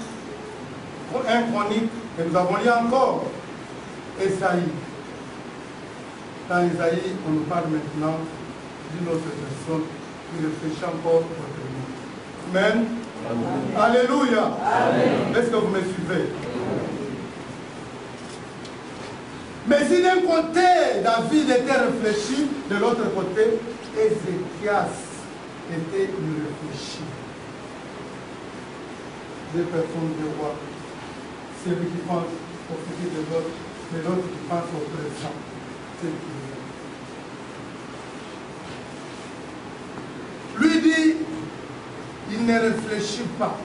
un chronique, et nous avons lu encore Esaïe. Dans Esaïe, on nous parle maintenant d'une autre personne qui réfléchit encore autrement. Amen. Amen. Alléluia. Est-ce que vous me suivez? Mais si d'un côté, David était réfléchi, de l'autre côté, Ézéchias était irréfléchi. Deux personnes de roi. Celui qui pense au futur de l'autre, mais l'autre qui pense au présent. Lui dit, il ne réfléchit pas.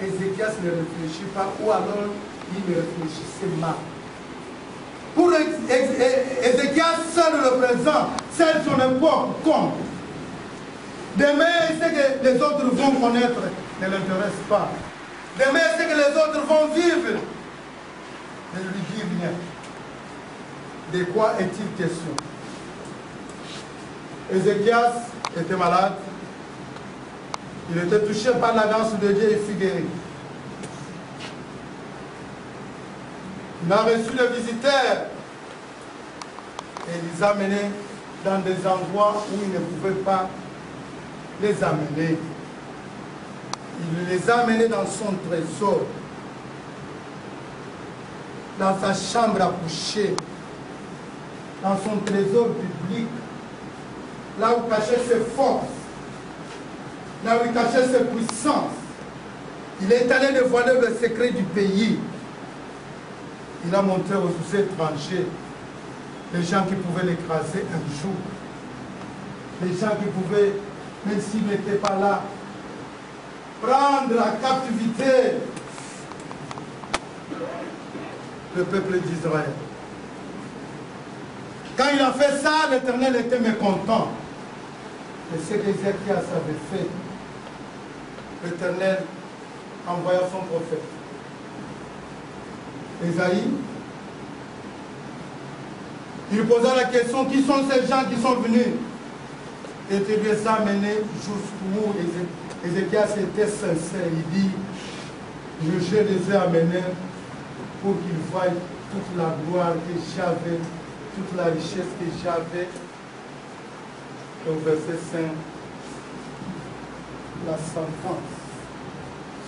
Ézéchias ne réfléchit pas, ou alors il ne réfléchissait mal. Pour Ézéchias, seul le présent, seul son époque compte. Demain, ce que les autres vont connaître ne l'intéresse pas. Demain, ce que les autres vont vivre ne lui dit rien. De quoi est-il question? Ézéchias était malade. Il était touché par la grâce de Dieu et fut guéri. Il a reçu les visiteurs et les a amenés dans des endroits où il ne pouvait pas les amener. Il les a amenés dans son trésor, dans sa chambre à coucher, dans son trésor public, là où cachait ses forces, là où il cachait ses puissances. Il est allé dévoiler le secret du pays. Il a montré aux étrangers les gens qui pouvaient l'écraser un jour. Les gens qui pouvaient, même s'ils n'étaient pas là, prendre la captivité le peuple d'Israël. Quand il a fait ça, l'Éternel était mécontent de ce qu'Ézéchias avait fait. L'Éternel envoya son prophète. Esaïe, il posa la question, qui sont ces gens qui sont venus? Et tu les as amenés jusqu'où Ézéchias était sincère. Il dit, je les ai amenés pour qu'ils voient toute la gloire que j'avais, toute la richesse que j'avais. Et au verset 5, la sentence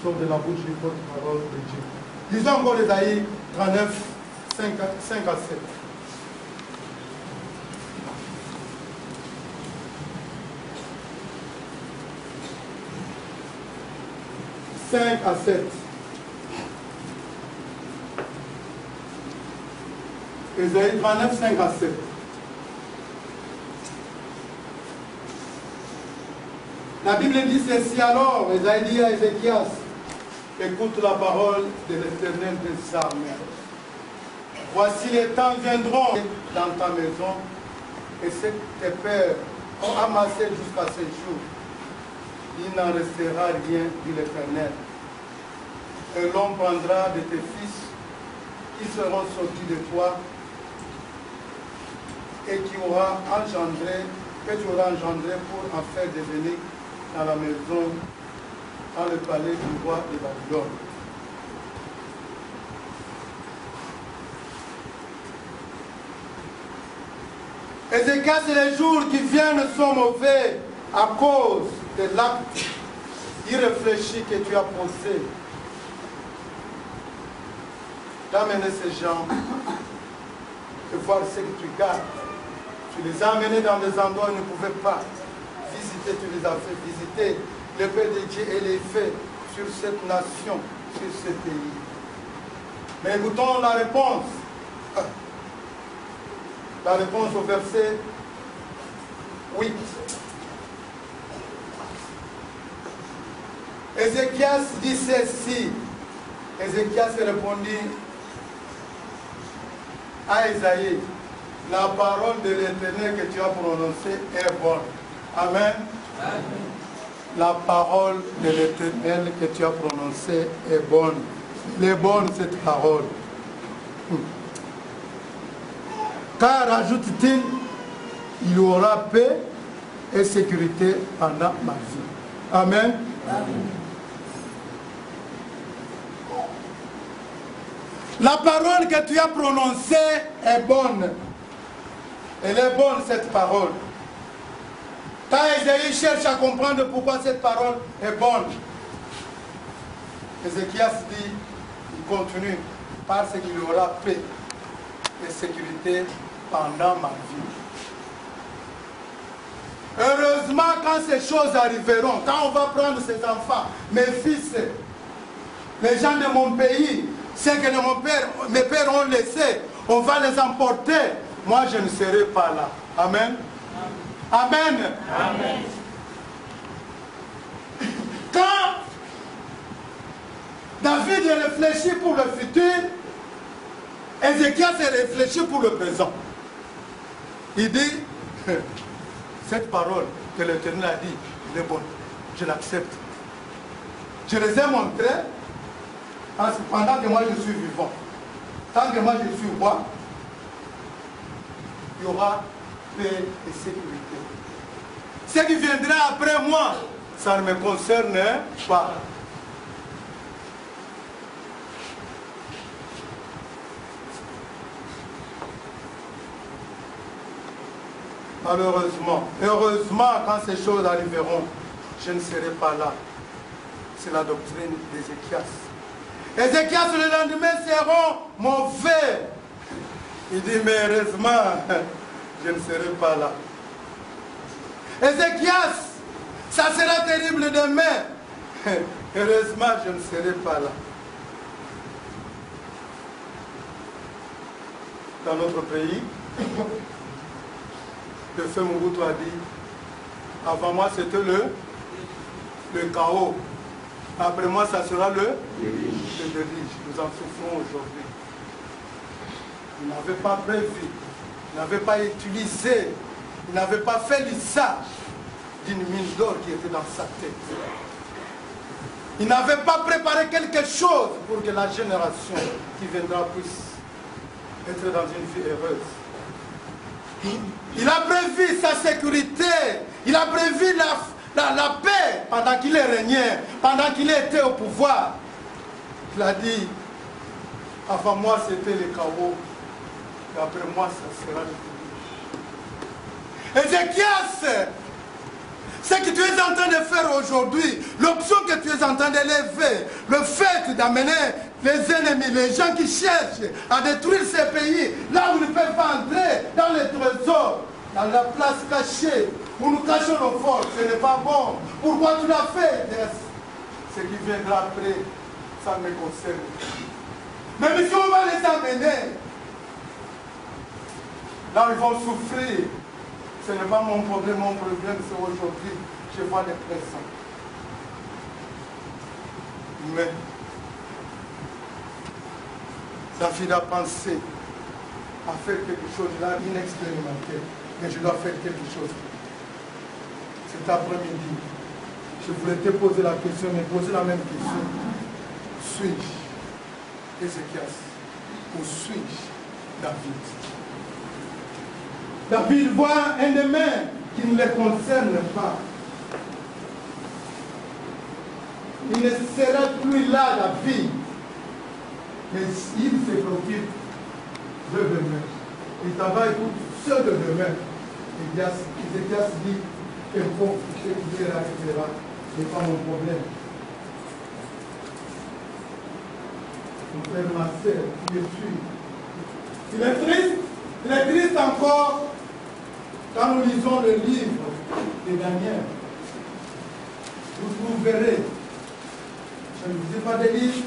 sort de la bouche du porte-parole de Dieu. Lisons encore Ésaïe 39, 5 à 7. À 7. Ésaïe 39, 5 à 7. La Bible dit ceci alors, Ésaïe dit à Ézéchias, écoute la parole de l'Éternel des armées. Voici les temps viendront dans ta maison, et ce que tes pères ont amassé jusqu'à ce jour, il n'en restera rien, dit l'Éternel. Et l'on prendra de tes fils qui seront sortis de toi et qui aura engendré, que tu auras engendré pour en faire devenir dans la maison, dans le palais du roi de Babylone. Ézéchias, les jours qui viennent sont mauvais à cause de l'acte irréfléchi que tu as posé d'amener ces gens et voir ce que tu gardes. Tu les as amenés dans des endroits où ils ne pouvaient pas visiter, tu les as fait visiter. Le paix de Dieu et les faits sur cette nation, sur ce pays. Mais écoutons la réponse. La réponse au verset 8. Ézéchias dit ceci. Ézéchias répondit à Esaïe, la parole de l'Éternel que tu as prononcée est bonne. Amen. Amen. La parole de l'Éternel que tu as prononcée est bonne. Elle est bonne cette parole. Car, ajoute-t-il, il y aura paix et sécurité pendant ma vie. Amen. Amen. La parole que tu as prononcée est bonne. Elle est bonne, cette parole. Quand Esaïe cherche à comprendre pourquoi cette parole est bonne, Ézéchias dit, il continue, parce qu'il y aura paix et sécurité pendant ma vie. Heureusement, quand ces choses arriveront, quand on va prendre ces enfants, mes fils, les gens de mon pays, ceux que mes pères ont laissés, on va les emporter. Moi, je ne serai pas là. Amen. Amen. Amen. Quand David réfléchit pour le futur, Ézéchias réfléchit pour le présent. Il dit, cette parole que l'Éternel a dit, elle est bonne. Je l'accepte. Je les ai montrés pendant que moi je suis vivant. Tant que moi je suis roi, il y aura paix et sécurité. Ce qui viendra après moi, ça ne me concerne pas. Malheureusement, heureusement, quand ces choses arriveront, je ne serai pas là. C'est la doctrine d'Ézéchias. Ézéchias, le lendemain, seront mauvais. Il dit, mais heureusement, je ne serai pas là. Ézéchias, ça sera terrible demain. Heureusement, je ne serai pas là. Dans notre pays, le feu Mobutu a dit, avant moi c'était le chaos. Après moi, ça sera le déluge. Nous en souffrons aujourd'hui. Il n'avait pas prévu, il n'avait pas utilisé, il n'avait pas fait l'usage d'une mine d'or qui était dans sa tête. Il n'avait pas préparé quelque chose pour que la génération qui viendra puisse être dans une vie heureuse. Il a prévu sa sécurité, il a prévu la paix pendant qu'il régnait, pendant qu'il était au pouvoir. Il a dit, avant moi c'était le chaos, et après moi ça sera le déluge. Ézéchias, ce que tu es en train de faire aujourd'hui, l'option que tu es en train d'élever, le fait d'amener les ennemis, les gens qui cherchent à détruire ces pays, là où ils ne peuvent pas entrer, dans les trésors, dans la place cachée, où nous cachons nos forces, ce n'est pas bon. Pourquoi tu l'as fait? Ce qui viendra après, ça me concerne. Même si on va les amener, là ils vont souffrir. Ce n'est pas mon problème c'est aujourd'hui. Je vois les présents. Mais David a pensé à faire quelque chose, il a inexpérimenté, mais je dois faire quelque chose. cet après-midi, je voulais te poser la question, mais poser la même question. Suis-je Ézéchias ou suis-je David? David voit un domaine qui ne le concerne pas. Il ne sera plus là, David, mais il se préoccupe de demain. Il travaille pour ceux de demain. Ézéchias dit que bon, ce qui est là, etc., n'est pas mon problème. Mon frère, ma soeur, qui me suit. Il est triste encore quand nous lisons le livre de Daniel. Vous trouverez, je ne vous dis pas des livres,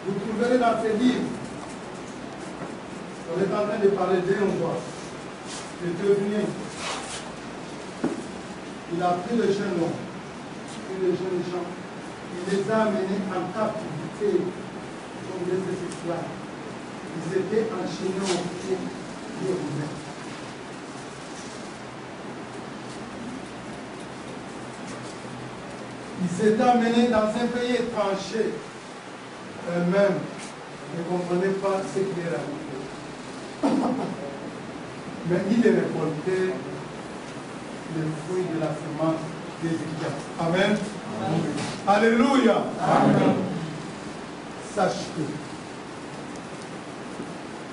vous trouverez dans ces livres. On est en train de parler d'un roi, de devenir. Il a pris les jeunes hommes, pris les jeunes gens, il les a amenés en captivité comme des esclaves. Ils étaient enchaînés au pied des Romains. Ils étaient amenés dans un pays étranger. Eux-mêmes ne comprenaient pas ce qui est arrivé. Mais il est récolté le fruit de la semence d'Ézéchias. Amen. Amen. Alléluia. Amen. Sache que,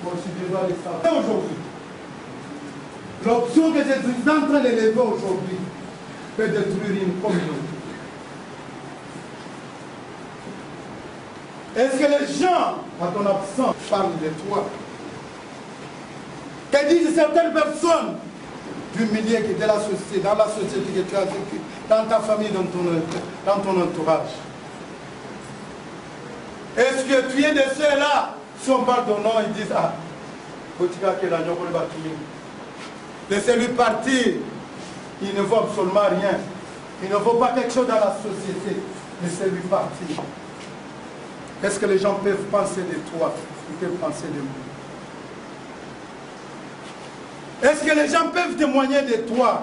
moi je dois le savoir aujourd'hui, l'option que je suis en train d'élever aujourd'hui peut détruire une communauté. Est-ce que les gens, à ton absence, parlent de toi? Que disent certaines personnes du milieu de la société, dans la société que tu as vécue, dans ta famille, dans ton entourage? Est-ce que tu es de ceux-là, si on parle de nom, ils disent, ah, laissez-lui partir, il ne vaut absolument rien. Il ne vaut pas quelque chose dans la société, laissez-lui partir. Qu'est-ce que les gens peuvent penser de toi? Ils peuvent penser de moi. Est-ce que les gens peuvent témoigner de toi?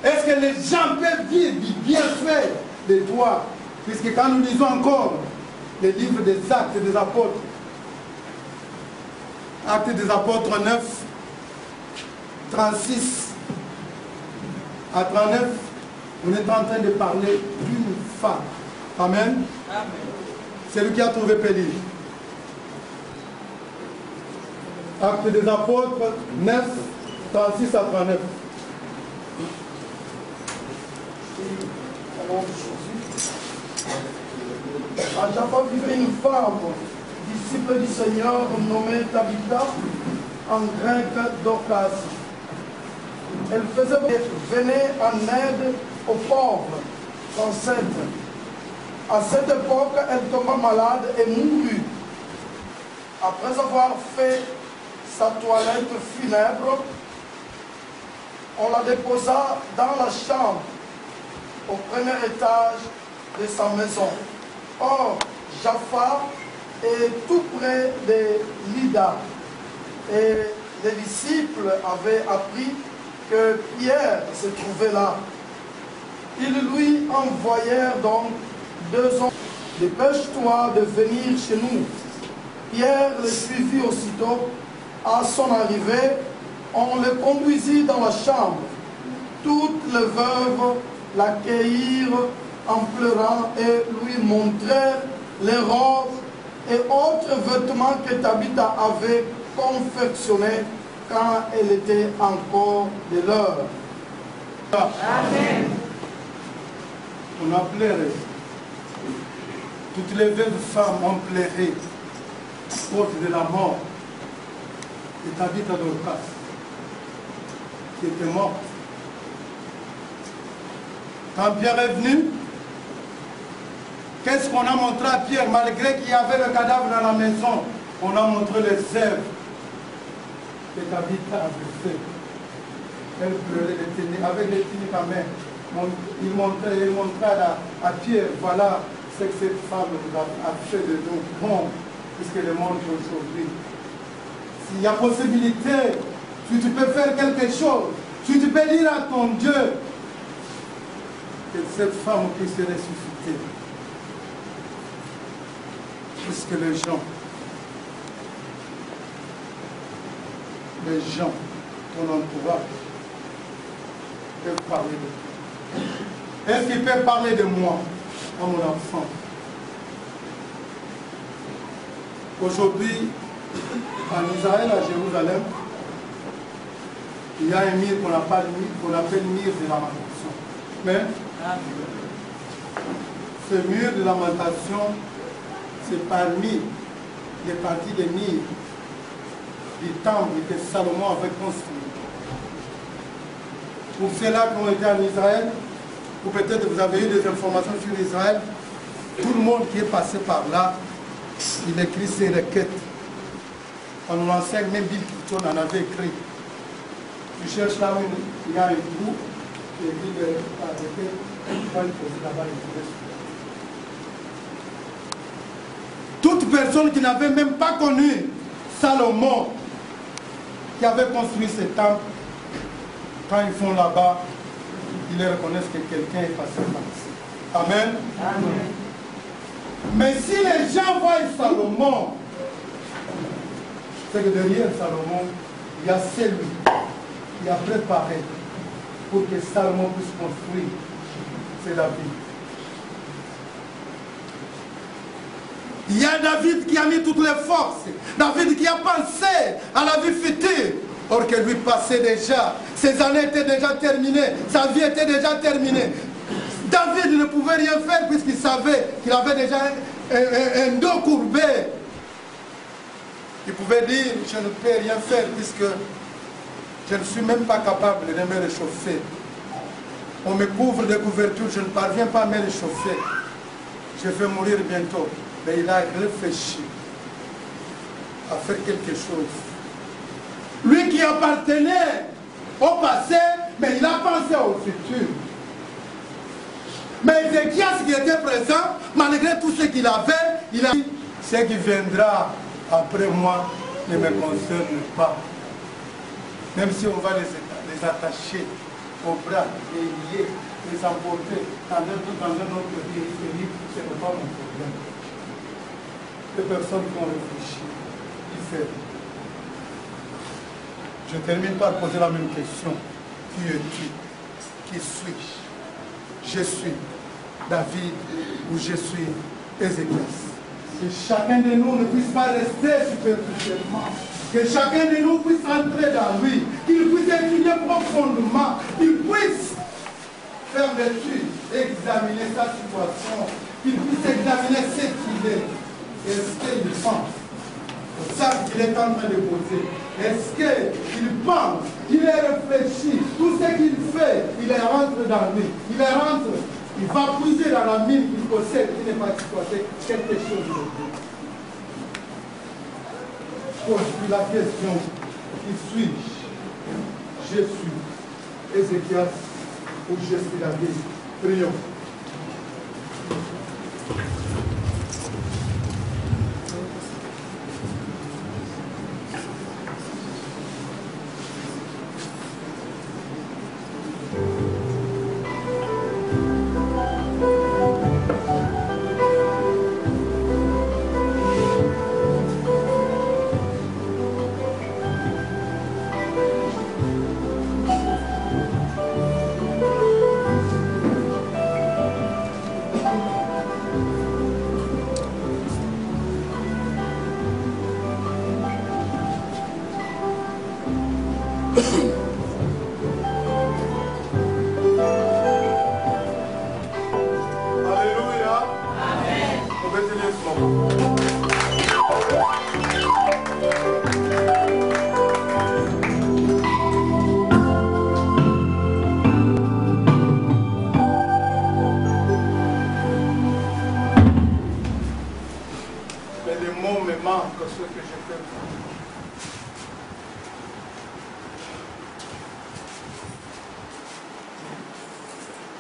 Est-ce que les gens peuvent dire du bienfait de toi? Puisque quand nous lisons encore les livres des Actes des Apôtres, Actes des Apôtres 9, 36 à 39, on est en train de parler d'une femme. Amen. Amen. C'est lui qui a trouvé Péli. Actes des Apôtres 9, 36 à 39. À Jaffa vivait une femme, disciple du Seigneur, nommée Tabitha, en grec Dorcas. Elle venait en aide aux pauvres, enceintes. À cette époque, elle tomba malade et mourut. Après avoir fait sa toilette funèbre, on la déposa dans la chambre, au premier étage de sa maison. Or, Jaffa est tout près de Lydda. Et les disciples avaient appris que Pierre se trouvait là. Ils lui envoyèrent donc 2 hommes. Dépêche-toi de venir chez nous. Pierre le suivit aussitôt. À son arrivée, on le conduisit dans la chambre. Toutes les veuves l'accueillirent en pleurant et lui montrèrent les robes et autres vêtements que Tabitha avait confectionnés quand elle était encore de l'heure. Amen. On a pleuré. Toutes les veuves femmes ont pleuré à cause de la mort de Tabitha Dorcas, qui était morte. Quand Pierre est venu, qu'est-ce qu'on a montré à Pierre? Malgré qu'il y avait le cadavre dans la maison, on a montré les œuvres que Tabitha avait fait. Elle pleurait avec les tuniques à main. Il montrait à Pierre, voilà ce que cette femme a fait de nous, bon, puisqu'elle est morte aujourd'hui. S'il y a possibilité si tu peux faire quelque chose, si tu peux dire à ton Dieu que cette femme puisse ressusciter. Puisque les gens, ton entourage, peuvent parler de toi. Est-ce qu'ils peuvent parler de moi en mon absence? Aujourd'hui, en Israël, à Jérusalem, il y a un mur qu'on appelle mur de lamentation. Mais ce mur de lamentation, c'est parmi les parties des murs du temple que Salomon avait construit. Pour ceux-là qui ont été en Israël, ou peut-être vous avez eu des informations sur Israël, tout le monde qui est passé par là, il écrit ses requêtes. On nous enseigne, même Bill Clinton en avait écrit. Tu cherches là où il y a un trou, tu écris les requêtes, tu vas le poser là-bas, toute personne qui n'avait même pas connu Salomon, qui avait construit ce temple, quand ils font là-bas, ils reconnaissent que quelqu'un est passé par ici. Amen. Amen. Mais si les gens voient Salomon, c'est que derrière Salomon, il y a celui qui a préparé pour que Salomon puisse construire. C'est David. Il y a David qui a mis toutes les forces. David qui a pensé à la vie future. Or que lui passait déjà. Ses années étaient déjà terminées. Sa vie était déjà terminée. David ne pouvait rien faire puisqu'il savait qu'il avait déjà un dos courbé. Il pouvait dire, je ne peux rien faire puisque je ne suis même pas capable de me réchauffer. On me couvre de couverture, je ne parviens pas à me réchauffer. Je vais mourir bientôt. Mais il a réfléchi à faire quelque chose. Lui qui appartenait au passé, mais il a pensé au futur. Mais Ézéchias qui était présent, malgré tout ce qu'il avait, il a dit, ce qui viendra après moi ne me concerne pas. Même si on va les attacher au bras, les lier, les emporter dans un autre pays, ce n'est pas mon problème. Les personnes qui ont réfléchi, qui fait. Je termine par poser la même question. Qui es-tu? Qui suis-je? Je suis David ou je suis Ézéchias. Que chacun de nous ne puisse pas rester superficiellement. Que chacun de nous puisse entrer dans lui. Qu'il puisse étudier profondément. Qu'il puisse faire l'étude, examiner sa situation. Qu'il puisse examiner ce qu'il est. Est-ce qu'il pense? C'est ça qu'il est en train de poser. Est-ce qu'il pense? Il est réfléchi. Tout ce qu'il fait, il rentre dans lui. Il va puiser dans la mine qu'il possède, qui n'est pas exploité, quelque chose de Dieu. Pose la question, qui suis-je? Je suis Ézéchias ou je suis David? Prions.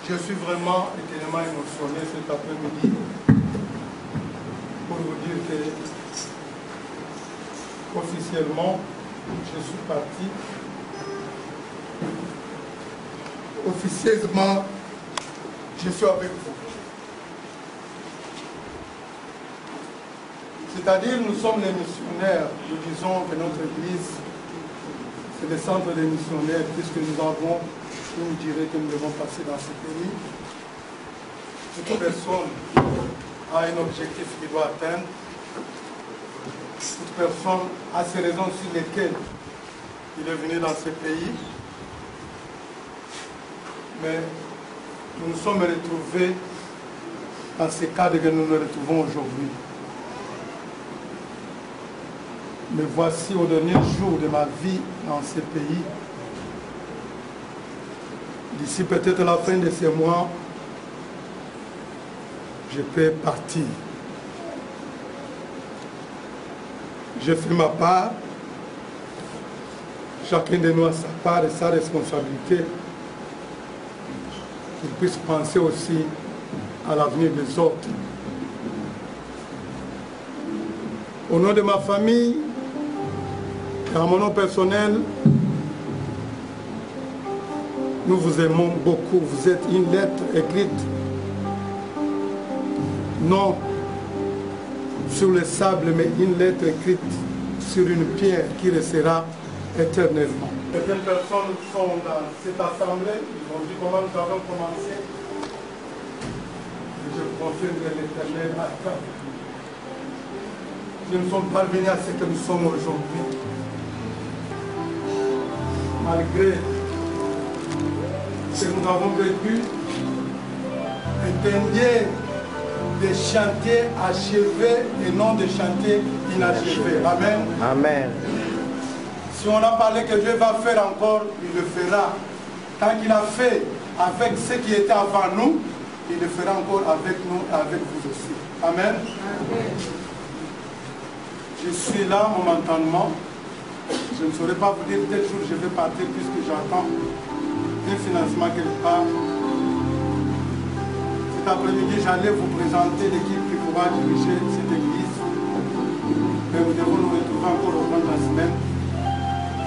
Je suis vraiment éternellement émotionné cet après-midi pour vous dire que officiellement je suis parti officieusement, je suis avec vous. C'est-à-dire, nous sommes les missionnaires. Nous disons que notre Église, c'est le centre des missionnaires, puisque nous avons une durée que nous devons passer dans ce pays. Toute personne a un objectif qu'il doit atteindre. Toute personne a ses raisons sur lesquelles il est venu dans ce pays. Mais nous nous sommes retrouvés dans ce cadre que nous nous retrouvons aujourd'hui. Me voici au dernier jour de ma vie dans ce pays. D'ici peut-être la fin de ce mois, je peux partir. Je fais ma part. Chacun de nous a sa part et sa responsabilité. Qu'il puisse penser aussi à l'avenir des autres. Au nom de ma famille, et à mon nom personnel, nous vous aimons beaucoup. Vous êtes une lettre écrite, non sur le sable, mais une lettre écrite sur une pierre qui restera éternellement. Certaines personnes sont dans cette assemblée, ils ont dit comment nous avons commencé. Et je vous confirme que l'Éternel attend. Nous ne sommes pas venus à ce que nous sommes aujourd'hui. Malgré ce que nous avons vécu, éteignez des chantiers achevés et non des chantiers inachevés. Amen. Amen. Si on a parlé que Dieu va faire encore, il le fera. Tant qu'il a fait avec ceux qui étaient avant nous, il le fera encore avec nous et avec vous aussi. Amen. Amen. Je suis là momentanément. Je ne saurais pas vous dire tel jour je vais partir puisque j'attends un financement quelque part. Cet après-midi, j'allais vous présenter l'équipe qui pourra diriger cette église. Mais nous devons nous retrouver encore au cours de la semaine,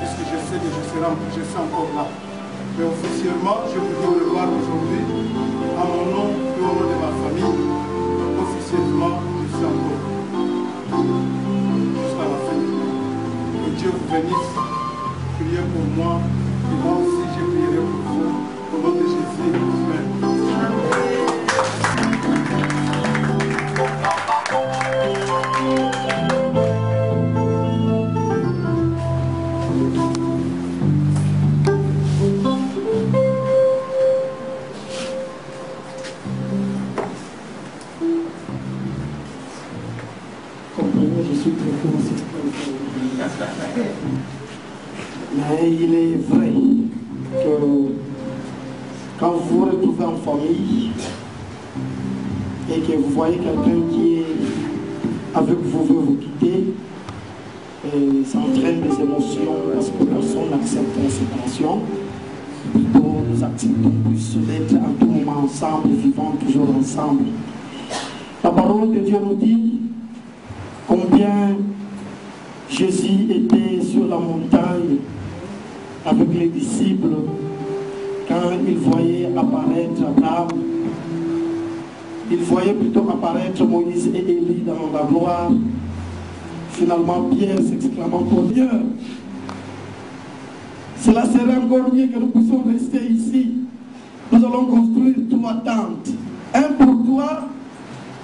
puisque je sais que je suis encore là. Mais officiellement, je vous dis au revoir aujourd'hui, à mon nom et au nom de ma famille. Officiellement, je suis encore jusqu'à la fin du mois. Que Dieu vous bénisse. Priez pour moi, et moi aussi je prierai pour vous. Au nom de Jésus. Amen. Je suis très content. Mais il est vrai que quand vous vous retrouvez en famille et que vous voyez quelqu'un qui est avec vous veut vous quitter, et ça entraîne des émotions parce que personne n'accepte la séparation. Plutôt nous acceptons plus d'être à tout moment ensemble, vivant toujours ensemble. La parole de Dieu nous dit combien Jésus était sur la montagne avec les disciples quand il voyait apparaître Abraham. Il voyait plutôt apparaître Moïse et Élie dans la gloire. Finalement, Pierre s'exclamant pour Dieu. Cela serait encore mieux que nous puissions rester ici. Nous allons construire 3 tentes. Un pour toi,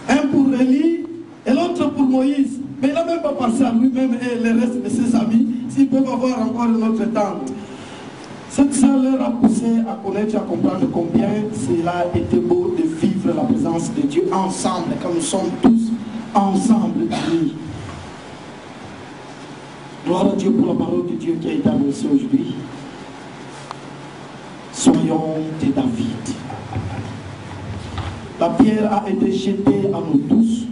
un pour Élie et l'autre pour Moïse. Mais il n'a même pas pensé à lui-même et le reste de ses amis s'ils peuvent avoir encore une autre tente. Cette sœur leur a poussé à connaître et à comprendre combien cela était beau de vivre la présence de Dieu ensemble, quand nous sommes tous ensemble unis. Gloire à Dieu pour la parole de Dieu qui a été annoncée aujourd'hui. Soyons des David. La pierre a été jetée à nous tous.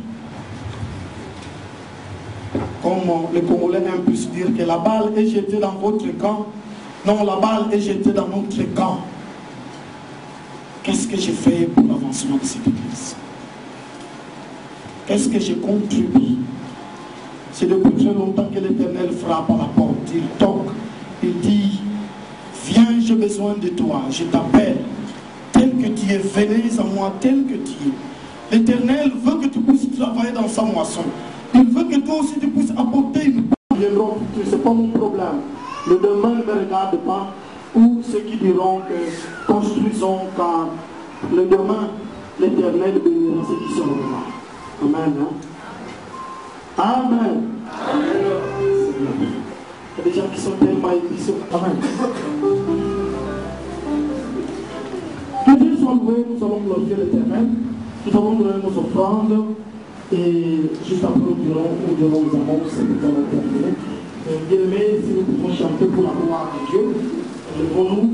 Comme les Congolais aiment plus dire que la balle est jetée dans votre camp. Non, la balle est jetée dans notre camp. Qu'est-ce que j'ai fait pour l'avancement de cette église? Qu'est-ce que j'ai contribué? C'est depuis très longtemps que l'Éternel frappe à la porte. Il toque, il dit, viens, j'ai besoin de toi, je t'appelle. que tu es, venez à moi tel que tu es. L'Éternel veut que tu puisses travailler dans sa moisson. Il veut que toi aussi tu puisses apporter une part. Ce n'est pas mon problème. Le demain ne me regarde pas. Ou ceux qui diront que construisons car le demain, l'Éternel bénira ceux qui sont là. Amen. Hein? Amen. Il y a des gens qui sont tellement épicés. Amen. Que Dieu soit loué, nous allons glorifier l'Éternel. Nous allons donner nos offrandes. Et juste après, nous dirons les annonces que nous allons terminer. Bien-aimés, si nous pouvons chanter pour la gloire de Dieu, levons-nous.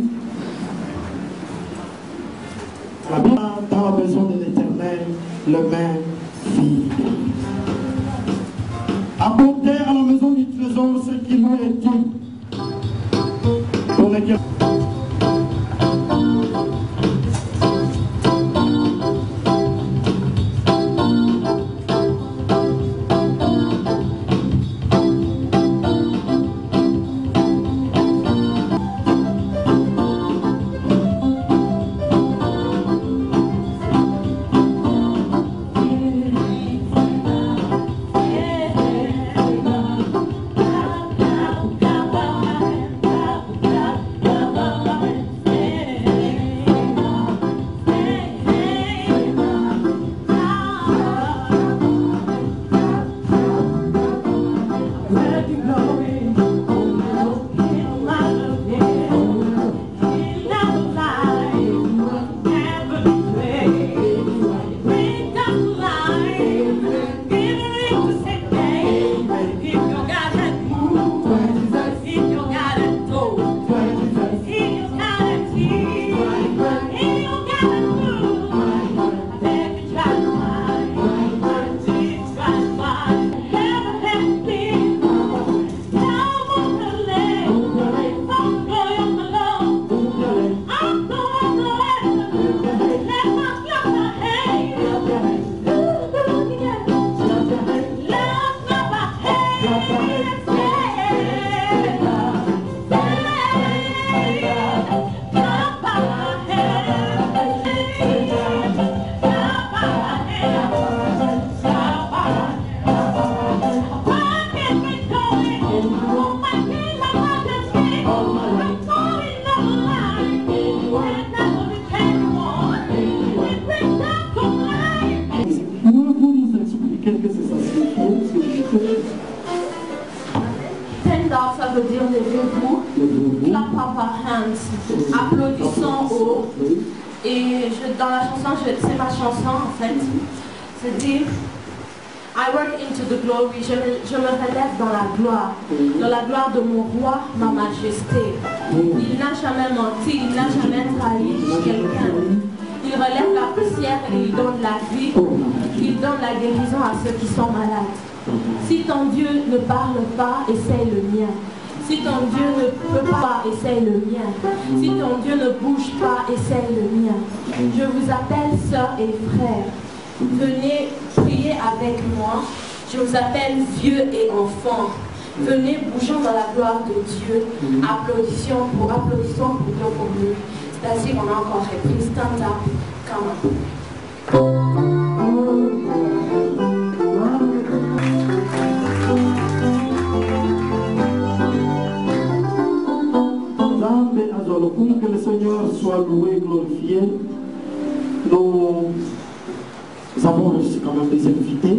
Dans la maison de l'Éternel, le même vide. Apportez à la maison du trésor ce qui nous est dû. Pour lesquels... Ça veut dire levez-vous, clap our hands, applaudissons haut. Et dans la chanson, c'est ma chanson en fait, c'est dire I work into the glory, je me relève dans la gloire de mon roi, ma majesté. Il n'a jamais menti, il n'a jamais trahi quelqu'un. Il relève la poussière et il donne la vie, il donne la guérison à ceux qui sont malades. Si ton Dieu ne parle pas, essaye le mien. Si ton Dieu ne peut pas, essaye le mien. Si ton Dieu ne bouge pas, essaye le mien. Je vous appelle sœurs et frères. Venez prier avec moi. Je vous appelle vieux et enfants. Venez, bougeons dans la gloire de Dieu. Applaudissons pour Dieu pour lui. C'est-à-dire qu'on a encore repris stand up. Come on. Que le Seigneur soit loué, glorifié. Nous avons reçu quand même des invités.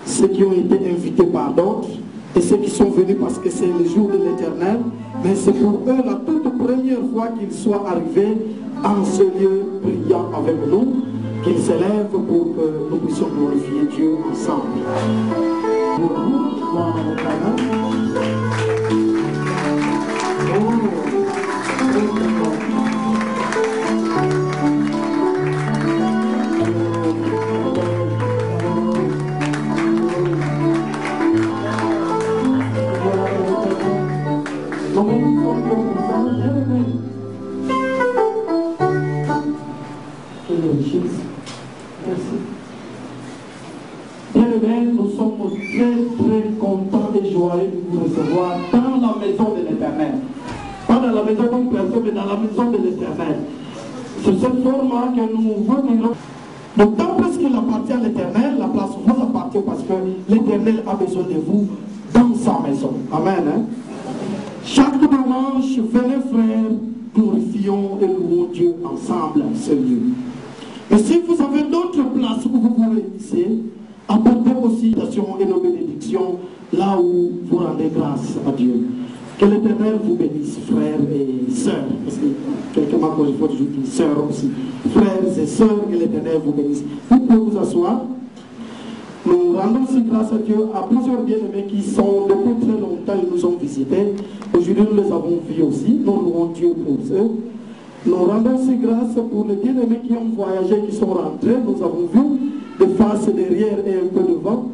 Ceux qui ont été invités par d'autres et ceux qui sont venus parce que c'est le jour de l'Éternel. Mais c'est pour eux la toute première fois qu'ils soient arrivés en ce lieu brillant avec nous, qu'ils s'élèvent pour que nous puissions glorifier Dieu ensemble. Pour vous, dans le canal. Bien-aimés, nous sommes très contents et joyeux de vous recevoir dans la maison de l'Éternel. Pas dans la maison d'une personne, mais dans la maison de l'Éternel. C'est cette forme-là que nous retirons. Donc, tant plus qu'il appartient à l'Éternel, la place vous appartient parce que l'Éternel a besoin de vous dans sa maison. Amen. Hein? Chaque dimanche, venez frères, glorifions et louons Dieu ensemble en ce lieu. Et si vous avez d'autres places où vous vous réunissez, apportez aussi et nos bénédictions là où vous rendez grâce à Dieu. Que l'Éternel vous bénisse, frères et sœurs. Parce que quelqu'un m'a dit, il faut toujours dire sœurs aussi. Frères et sœurs, que l'Éternel vous bénisse. Vous pouvez vous asseoir. Nous rendons aussi grâce à Dieu à plusieurs bien-aimés qui sont depuis très longtemps, ils nous ont visités. Aujourd'hui, nous les avons vus aussi. Nous louons Dieu pour eux. Nous rendons aussi grâce pour les bien-aimés qui ont voyagé, qui sont rentrés. Nous avons vu de face derrière et un peu devant.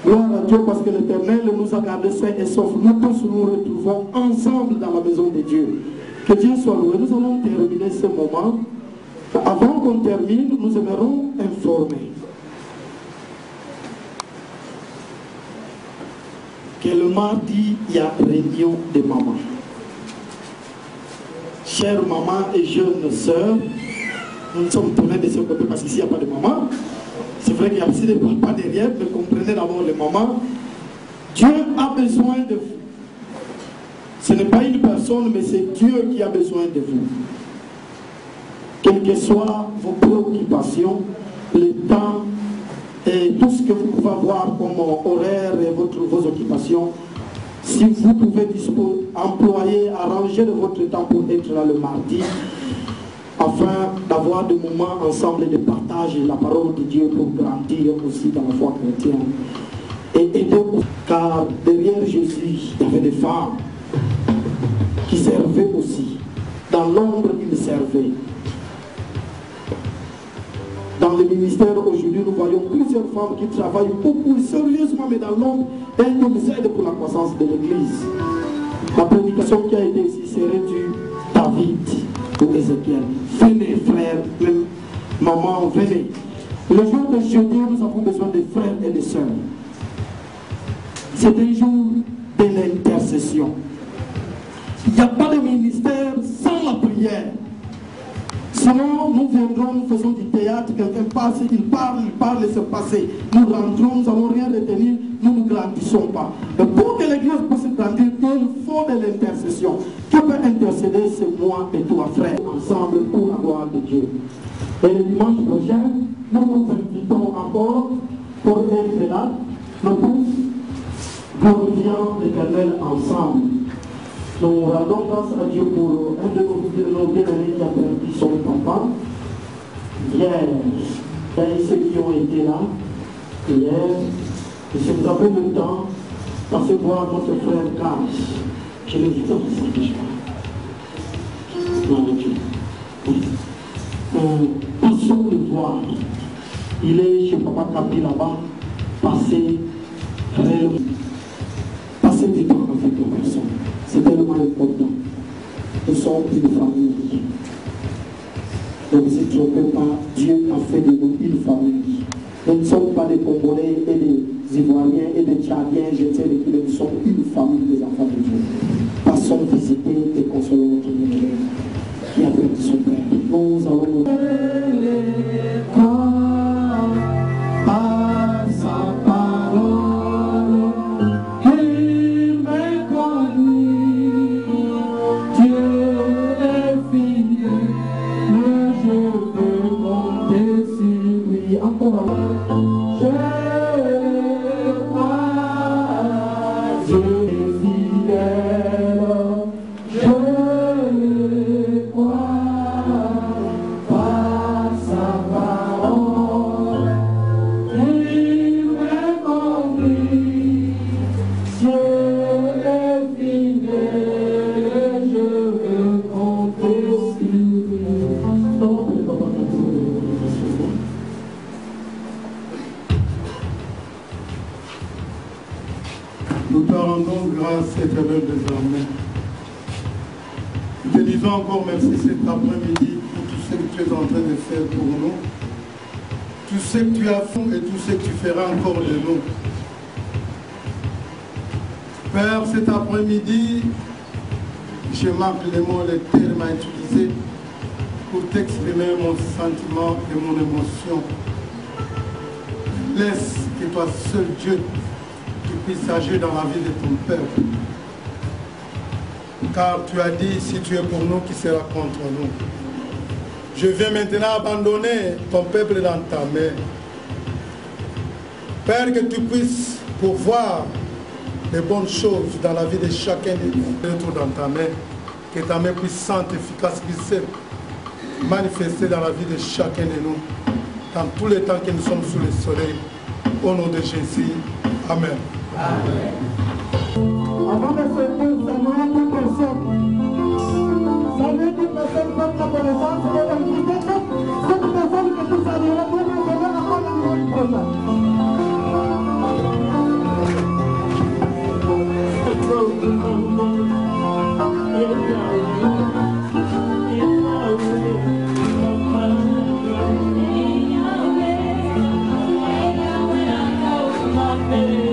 Gloire à Dieu parce que l'Éternel nous a gardés sains et saufs. Nous tous nous retrouvons ensemble dans la maison de Dieu. Que Dieu soit loué. Nous allons terminer ce moment. Avant qu'on termine, nous aimerons informer que le mardi, il y a réunion des mamans. Chères mamans et jeunes sœurs, nous sommes tournés de ce côté parce qu'ici, il n'y a pas de maman. C'est vrai qu'il y a aussi des papas derrière, mais comprenez d'abord les mamans. Dieu a besoin de vous. Ce n'est pas une personne, mais c'est Dieu qui a besoin de vous. Quelles que soient vos préoccupations, le temps et tout ce que vous pouvez avoir comme horaire et vos occupations, si vous pouvez employer, arranger de votre temps pour être là le mardi, afin d'avoir des moments ensemble et de partager la parole de Dieu pour grandir aussi dans la foi chrétienne. Et aider, car derrière Jésus, il y avait des femmes qui servaient aussi. Dans l'ombre, ils servaient. Dans le ministère aujourd'hui, nous voyons plusieurs femmes qui travaillent beaucoup sérieusement, mais dans l'ombre, elles nous aident pour la croissance de l'Église. La prédication qui a été ici serait du David ou Ézéchiel. Venez, frères, même maman, venez. Le jour de jeudi, nous avons besoin des frères et des sœurs. C'est un jour de l'intercession. Il n'y a pas de ministère sans la prière. Sinon, nous viendrons, nous faisons du théâtre, quelqu'un passe, il parle et c'est passé. Nous rentrons, nous n'allons rien retenir, nous ne grandissons pas. Mais pour que l'Église puisse grandir, il faut de l'intercession. Qui peut intercéder, c'est moi et toi, frère, ensemble pour la gloire de Dieu. Et le dimanche prochain, nous nous invitons encore pour être là, nous tous glorifions l'Éternel ensemble. Nous rendons grâce à Dieu pour un de nos bien-aimés qui a perdu son papa. Hier, il y a ceux qui ont été là. Hier, et si vous avez le temps, passez voir votre frère Carl. Je le dis dans ce que je passons le voir. Il est chez Papa Kapi là-bas. Passez réellement. Passez du temps avec la personne. C'est tellement important. Nous sommes une famille. Ne vous y trompez pas, Dieu a fait de nous une famille. Nous ne sommes pas des Congolais et des Ivoiriens et des Tchadiens, je sais que nous sommes une famille des enfants de Dieu. Passons visiter et consolons notre bien-aimé qui a perdu son père. Nous allons par sa parole, il m'est connu. Dieu est fidèle, je peux compter sur lui. Encore je crois, Dieu est fidèle, je crois par sa parole, il m'est connu. Dieu est fidèle, je veux compter sur lui. Nous te rendons grâce éternelle désormais. Nous te disons encore merci cet après-midi pour tout ce que tu es en train de faire pour nous. Tout ce que tu as fait et tout ce que tu feras encore de nous. Père, cet après-midi, je marque les mots, les termes à utiliser pour t'exprimer mon sentiment et mon émotion. Laisse que toi seul Dieu qui puisse agir dans la vie de ton peuple. Car tu as dit, si tu es pour nous, qui sera contre nous? Je viens maintenant abandonner ton peuple dans ta main. Père, que tu puisses pourvoir les bonnes choses dans la vie de chacun de nous. Dans ta main, que ta main puissante, efficace, puisse manifester dans la vie de chacun de nous, dans tous les temps que nous sommes sous le soleil. Au nom de Jésus. Amen. Amen. Avant de souhaiter saluer toute personne, saluer toute personne comme la connaissance et inviter cette personne que tu salueras pour nous donner encore la bonne prochaine. Amen.